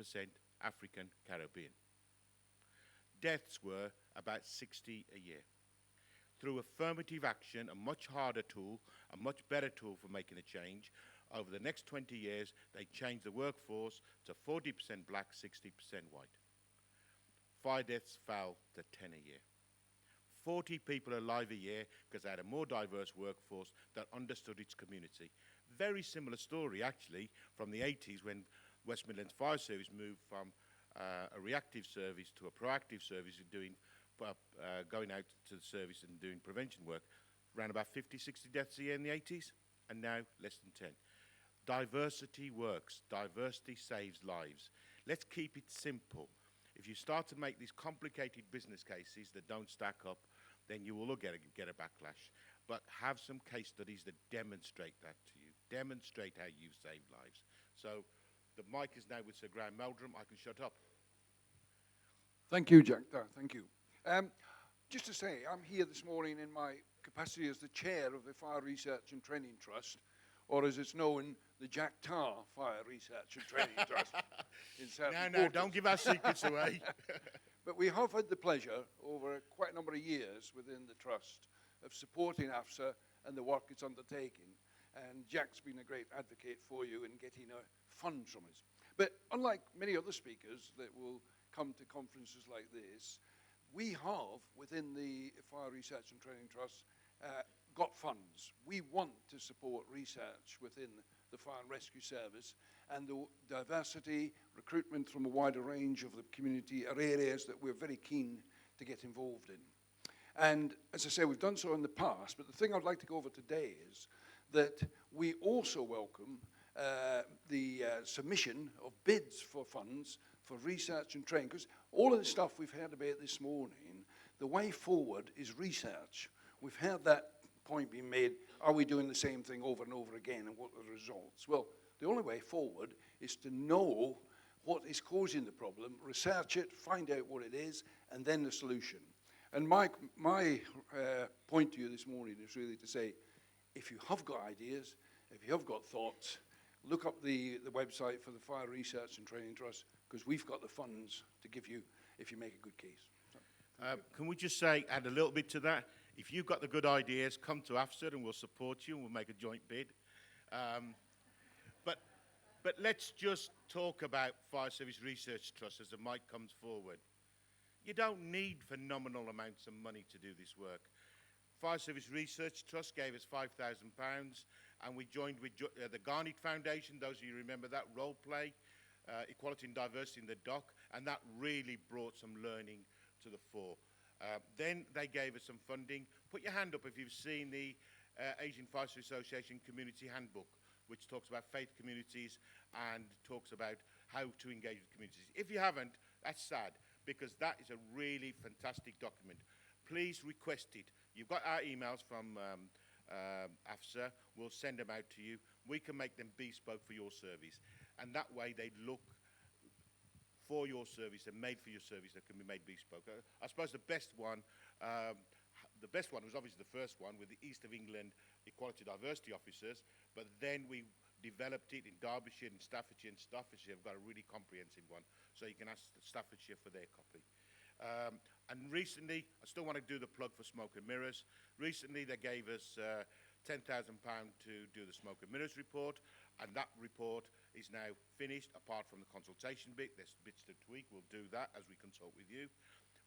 African Caribbean. Deaths were about 60 a year. Through affirmative action, a much harder tool, a much better tool for making a change, over the next 20 years, they changed the workforce to 40% black, 60% white. Fire deaths fell to 10 a year. 40 people alive a year because they had a more diverse workforce that understood its community. Very similar story, actually, from the 80s when West Midlands Fire Service moved from a reactive service to a proactive service in doing, going out to the service and doing prevention work. Around about 50, 60 deaths a year in the 80s, and now less than 10. Diversity works. Diversity saves lives. Let's keep it simple. If you start to make these complicated business cases that don't stack up, then you will get a backlash. But have some case studies that demonstrate that to you. Demonstrate how you've saved lives. So the mic is now with Sir Graham Meldrum. I can shut up. Thank you, Jack. Thank you. Just to say, I'm here this morning in my capacity as the chair of the Fire Research and Training Trust, or as it's known, the Jack Tar Fire Research and Training Trust. No, don't give our secrets away. But we have had the pleasure over quite a number of years within the trust of supporting AFSA and the work it's undertaking. And Jack's been a great advocate for you in getting funds from us. But unlike many other speakers that will come to conferences like this, we have, within the Fire Research and Training Trust, got funds. We want to support research within the Fire and Rescue Service, and the diversity, recruitment from a wider range of the community are areas that we're very keen to get involved in. And as I say, we've done so in the past, but the thing I'd like to go over today is that we also welcome the submission of bids for funds for research and training, because all of the stuff we've heard about this morning, the way forward is research. We've heard that point being made, are we doing the same thing over and over again, and what are the results? Well, the only way forward is to know what is causing the problem, research it, find out what it is, and then the solution. And my point to you this morning is really to say, if you have got ideas, if you have got thoughts, look up the website for the Fire Research and Training Trust, because we've got the funds to give you if you make a good case. Can we just say, add a little bit to that? If you've got the good ideas, come to AFSA and we'll support you and we'll make a joint bid. But let's just talk about Fire Service Research Trust as the mic comes forward. You don't need phenomenal amounts of money to do this work. Fire Service Research Trust gave us £5,000 and we joined with the Garnet Foundation, those of you who remember that, role play, equality and diversity in the dock, and that really brought some learning to the fore. Then they gave us some funding. Put your hand up if you've seen the Asian Fire Service Association Community Handbook, which talks about faith communities and talks about how to engage with communities. If you haven't, that's sad, because that is a really fantastic document. Please request it. You've got our emails from AFSA. We'll send them out to you. We can make them bespoke for your service. And that way they look for your service and made for your service that can be made bespoke. I suppose the best one was obviously the first one with the East of England Equality Diversity Officers, but then we developed it in Derbyshire and Staffordshire, and Staffordshire have got a really comprehensive one, so you can ask Staffordshire for their copy. And recently, I still want to do the plug for Smoke and Mirrors. Recently, they gave us £10,000 to do the Smoke and Mirrors report, and that report is now finished, apart from the consultation bit. There's bits to tweak. We'll do that as we consult with you.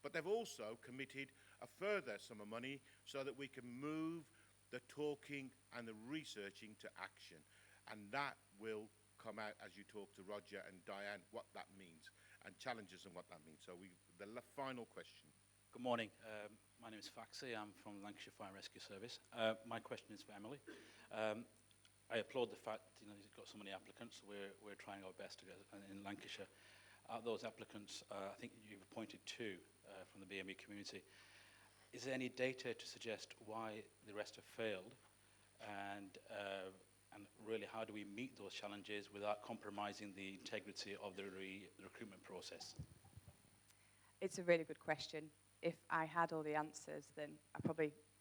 But they've also committed a further sum of money so that we can move the talking and the researching to action. And that will come out as you talk to Roger and Diane, what that means, and challenges and what that means. So the final question. Good morning. My name is Faxi. I'm from Lancashire Fire and Rescue Service. My question is for Emily. I applaud the fact you've got so many applicants. We're trying our best to get in Lancashire. Out of those applicants, I think you've appointed two from the BME community. Is there any data to suggest why the rest have failed? And really, how do we meet those challenges without compromising the integrity of the recruitment process? It's a really good question. If I had all the answers, then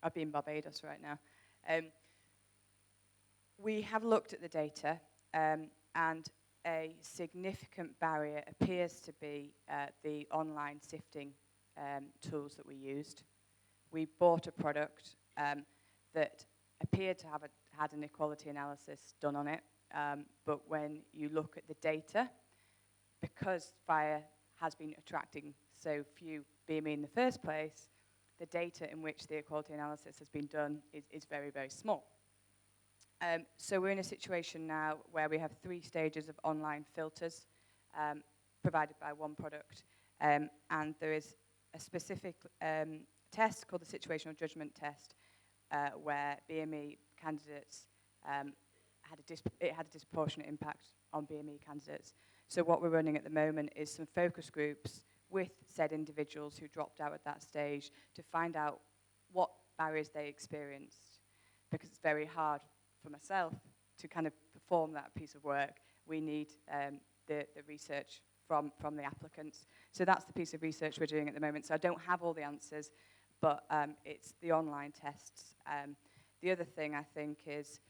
I'd be in Barbados right now. We have looked at the data, and a significant barrier appears to be the online sifting tools that we used. We bought a product that appeared to have had an equality analysis done on it, but when you look at the data, because fire has been attracting so few BME in the first place, the data in which the equality analysis has been done is very, very small. So we're in a situation now where we have 3 stages of online filters provided by one product, and there is a specific test called the situational judgment test where BME candidates had a disproportionate impact on BME candidates. So what we're running at the moment is some focus groups with said individuals who dropped out at that stage to find out what barriers they experienced, because it's very hard for myself to kind of perform that piece of work. We need the research from the applicants. So that's the piece of research we're doing at the moment. So I don't have all the answers, but it's the online tests. The other thing I think is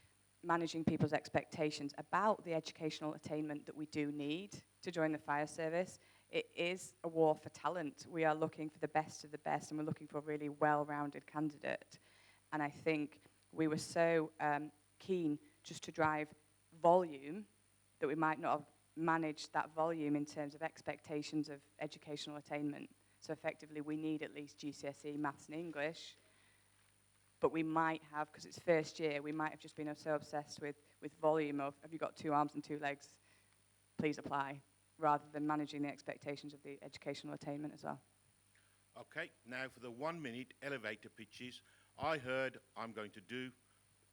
managing people's expectations about the educational attainment that we do need to join the fire service. It is a war for talent. We are looking for the best of the best, and we're looking for a really well-rounded candidate. And I think we were so keen just to drive volume that we might not have managed that volume in terms of expectations of educational attainment. So effectively, we need at least GCSE, maths and English. But we might have, because it's first year, we might have just been so obsessed with volume of, have you got 2 arms and 2 legs? Please apply, rather than managing the expectations of the educational attainment as well. Okay, now for the 1-minute elevator pitches. I heard, I'm going to do,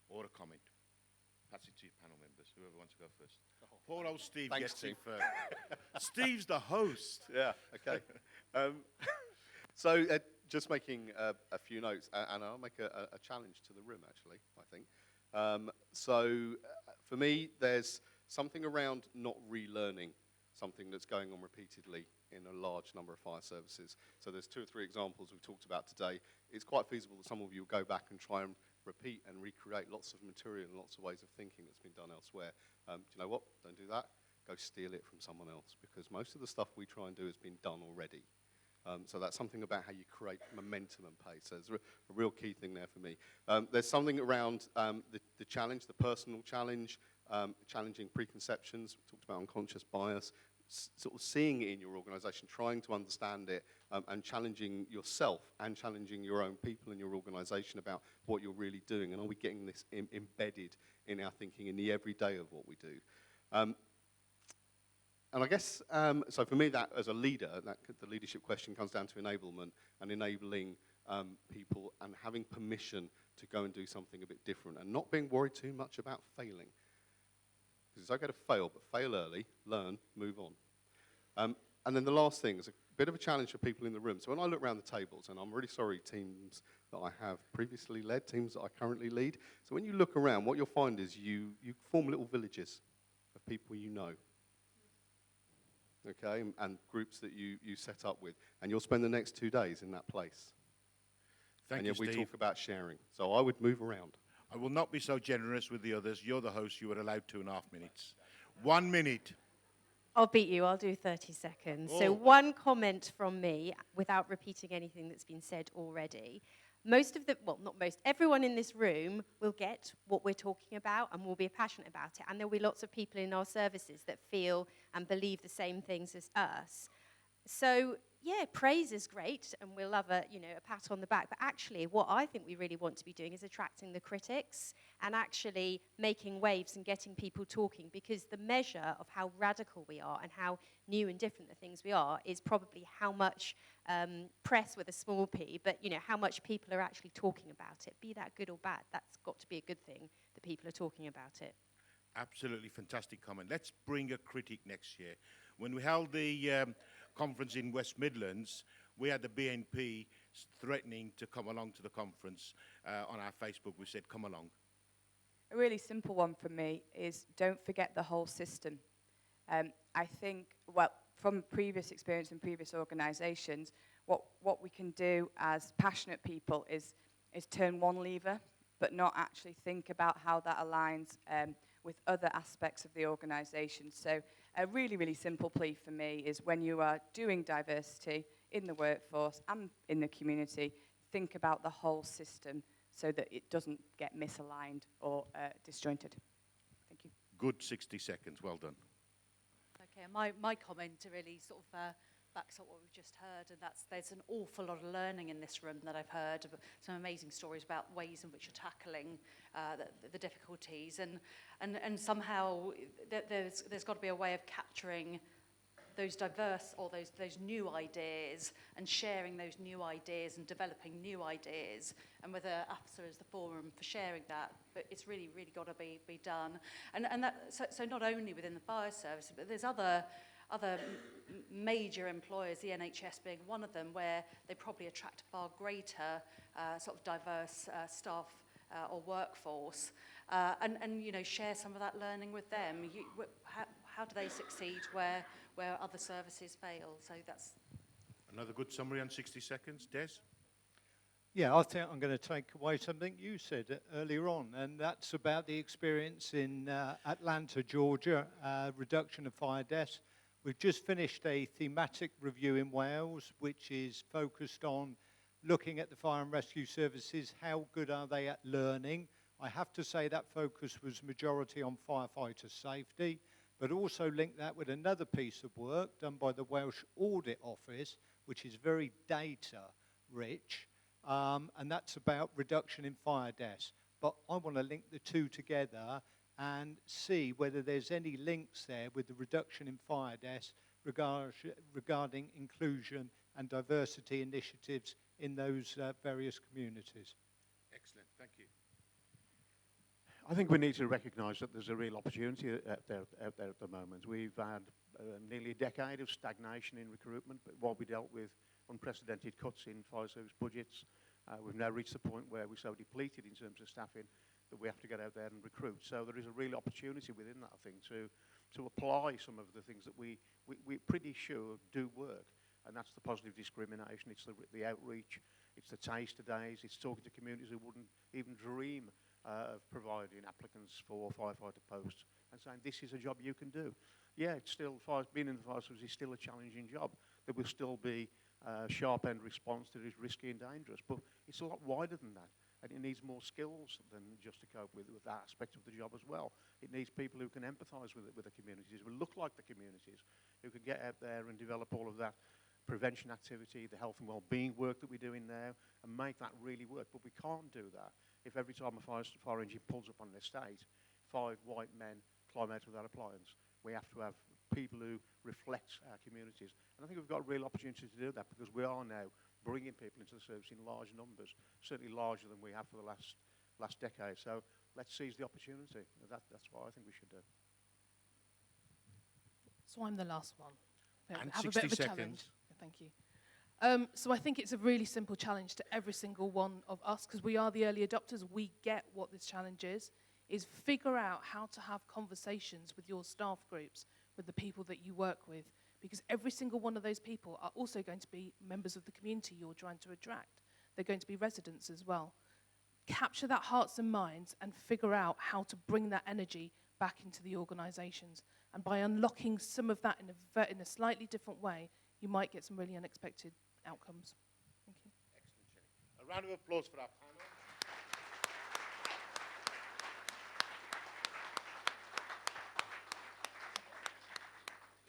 or a comment. Pass it to your panel members, whoever wants to go first. Poor old Steve Thanks, gets it Steve. first. Steve's the host. Yeah, okay. So just making a few notes, and I'll make a challenge to the room, actually, I think. For me, there's something around not relearning something that's going on repeatedly in a large number of fire services. So there's 2 or 3 examples we've talked about today. It's quite feasible that some of you will go back and try and repeat and recreate lots of material and lots of ways of thinking that's been done elsewhere. Do you know what? Don't do that. Go steal it from someone else, because most of the stuff we try and do has been done already. So that's something about how you create momentum and pace. So there's a real key thing there for me. There's something around the challenge, the personal challenge, challenging preconceptions. We talked about unconscious bias, sort of seeing it in your organisation, trying to understand it, and challenging yourself and challenging your own people in your organisation about what you're really doing. And are we getting this embedded in our thinking in the everyday of what we do? And I guess, so for me, that as a leader, the leadership question comes down to enablement and enabling people and having permission to go and do something a bit different and not being worried too much about failing. Because it's okay to fail, but fail early, learn, move on. And then the last thing is a bit of a challenge for people in the room. So when I look around the tables, and I'm really sorry, teams that I have previously led, teams that I currently lead. So when you look around, what you'll find is you form little villages of people you know. Okay, and groups that you set up with. And you'll spend the next 2 days in that place. Thank and you, yet we Steve. talk about sharing. So I would move around. I will not be so generous with the others. You're the host. You are allowed 2.5 minutes. 1 minute. I'll beat you. I'll do 30 seconds. Oh. So one comment from me, without repeating anything that's been said already. Most of the, well, not most, everyone in this room will get what we're talking about and will be passionate about it. And there'll be lots of people in our services that feel and believe the same things as us. So, yeah, praise is great, and we'll love a pat on the back. But actually, what I think we really want to be doing is attracting the critics and actually making waves and getting people talking, because the measure of how radical we are and how new and different the things we are is probably how much press with a small p, but how much people are actually talking about it. Be that good or bad, that's got to be a good thing that people are talking about it. Absolutely fantastic comment. Let's bring a critic next year. When we held the conference in West Midlands, we had the BNP threatening to come along to the conference. On our Facebook, we said, come along. A really simple one for me is don't forget the whole system. I think, well, from previous experience in previous organisations, what we can do as passionate people is turn one lever, but not actually think about how that aligns with other aspects of the organisation. So a really, really simple plea for me is when you are doing diversity in the workforce and in the community, think about the whole system so that it doesn't get misaligned or disjointed. Thank you. Good 60 seconds. Well done. Okay, my comment really sort of backs up what we've just heard, and there's an awful lot of learning in this room that I've heard, some amazing stories about ways in which you're tackling the difficulties, and somehow there's got to be a way of capturing those diverse or those new ideas and sharing those new ideas and developing new ideas, and whether AFSA is the forum for sharing that, but it's really got to be done, and that so not only within the fire service, but there's other major employers, the NHS being one of them, where they probably attract a far greater sort of diverse staff or workforce, and you know, share some of that learning with them. How do they succeed where other services fail? So that's another good summary on 60 seconds. Des? Yeah, I think I'm going to take away something you said earlier on, and that's about the experience in Atlanta, Georgia, reduction of fire deaths. We've just finished a thematic review in Wales, which is focused on looking at the fire and rescue services. How good are they at learning? I have to say that focus was majority on firefighter safety, but also link that with another piece of work done by the Welsh Audit Office, which is very data rich, and that's about reduction in fire deaths. But I want to link the two together and see whether there's any links there with the reduction in fire deaths regarding inclusion and diversity initiatives in those various communities. Excellent, thank you. I think we need to recognise that there's a real opportunity out there at the moment. We've had nearly a decade of stagnation in recruitment, but while we dealt with unprecedented cuts in fire service budgets, we've now reached the point where we're so depleted in terms of staffing that we have to get out there and recruit. So there is a real opportunity within that, I think, to apply some of the things that we're pretty sure do work. And that's the positive discrimination, it's the outreach, it's the taster days, it's talking to communities who wouldn't even dream of providing applicants for firefighter posts and saying, this is a job you can do. Yeah, it's still, being in the fire service is still a challenging job. There will still be sharp-end response that is risky and dangerous, but it's a lot wider than that. And it needs more skills than just to cope with that aspect of the job as well. It needs people who can empathise with the communities, who look like the communities, who can get out there and develop all of that prevention activity, the health and well-being work that we're doing now, and make that really work. But we can't do that if every time a fire engine pulls up on an estate, 5 white men climb out of that appliance. We have to have people who reflect our communities. And I think we've got a real opportunity to do that, because we are now bringing people into the service in large numbers, certainly larger than we have for the last decade. So let's seize the opportunity. That's what I think we should do. So I'm the last one. And have 60 a bit of a seconds. challenge. Thank you. So I think it's a really simple challenge to every single one of us, because we are the early adopters. We get what this challenge is figure out how to have conversations with your staff groups, with the people that you work with, because every single one of those people are also going to be members of the community you're trying to attract. They're going to be residents as well. Capture that hearts and minds and figure out how to bring that energy back into the organisations. And by unlocking some of that in a slightly different way, you might get some really unexpected outcomes. Thank you. Excellent, Jenny. A round of applause for our panel.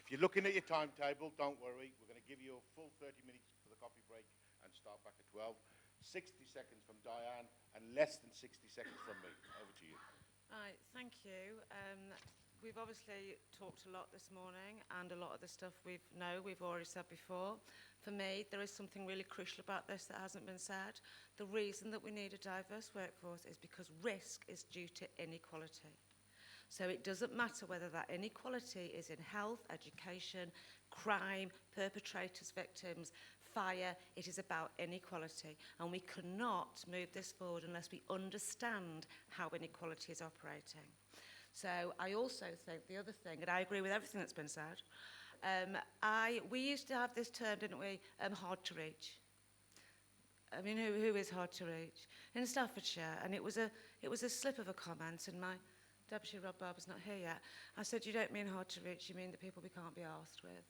If you're looking at your timetable, don't worry. We're going to give you a full 30 minutes for the coffee break and start back at 12. 60 seconds from Diane and less than 60 seconds from me. Over to you. Right, thank you. We've obviously talked a lot this morning, and a lot of the stuff we've already said before. For me, there is something really crucial about this that hasn't been said. The reason that we need a diverse workforce is because risk is due to inequality. So it doesn't matter whether that inequality is in health, education, crime, perpetrators, victims, fire. It is about inequality, and we cannot move this forward unless we understand how inequality is operating. So I also think the other thing, and I agree with everything that's been said, We used to have this term, didn't we? Hard to reach. I mean, who is hard to reach? In Staffordshire, and it was a slip of a comment, and my Deputy Rob Barber's not here yet. I said, you don't mean hard to reach, you mean the people we can't be arsed with.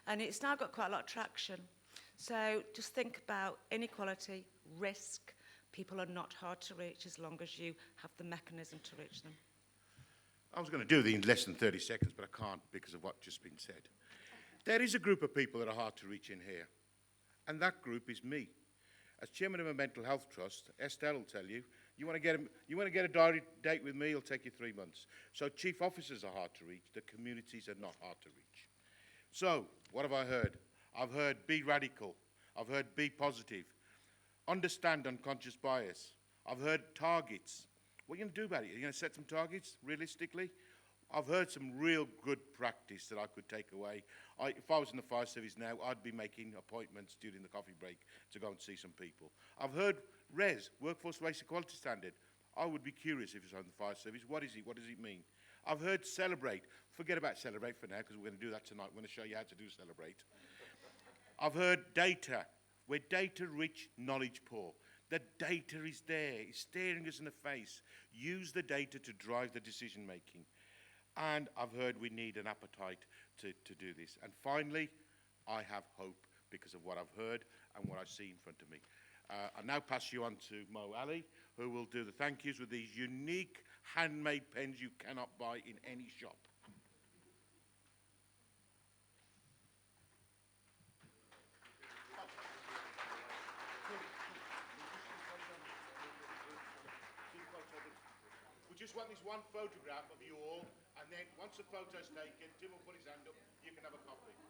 And it's now got quite a lot of traction. So just think about inequality, risk. People are not hard to reach as long as you have the mechanism to reach them. I was going to do these in less than 30 seconds, but I can't because of what's just been said. There is a group of people that are hard to reach in here, and that group is me. As chairman of a mental health trust, Estelle will tell you, you want to get a diary date with me, it'll take you 3 months. So chief officers are hard to reach, the communities are not hard to reach. So, what have I heard? I've heard be radical. I've heard be positive. Understand unconscious bias. I've heard targets. What are you going to do about it? Are you going to set some targets, realistically? I've heard some real good practice that I could take away. If I was in the fire service now, I'd be making appointments during the coffee break to go and see some people. I've heard RES, Workforce Race Equality Standard. I would be curious if it's on the fire service. What is it? What does it mean? I've heard celebrate. Forget about celebrate for now, because we're going to do that tonight. We're going to show you how to do celebrate. I've heard data. We're data-rich, knowledge-poor. The data is there. It's staring us in the face. Use the data to drive the decision-making. And I've heard we need an appetite to do this. And finally, I have hope because of what I've heard and what I see in front of me. I'll now pass you on to Mo Ali, who will do the thank yous with these unique handmade pens you cannot buy in any shop. We just want this one photograph of you all, and then once the photo's taken, Tim will put his hand up, you can have a copy.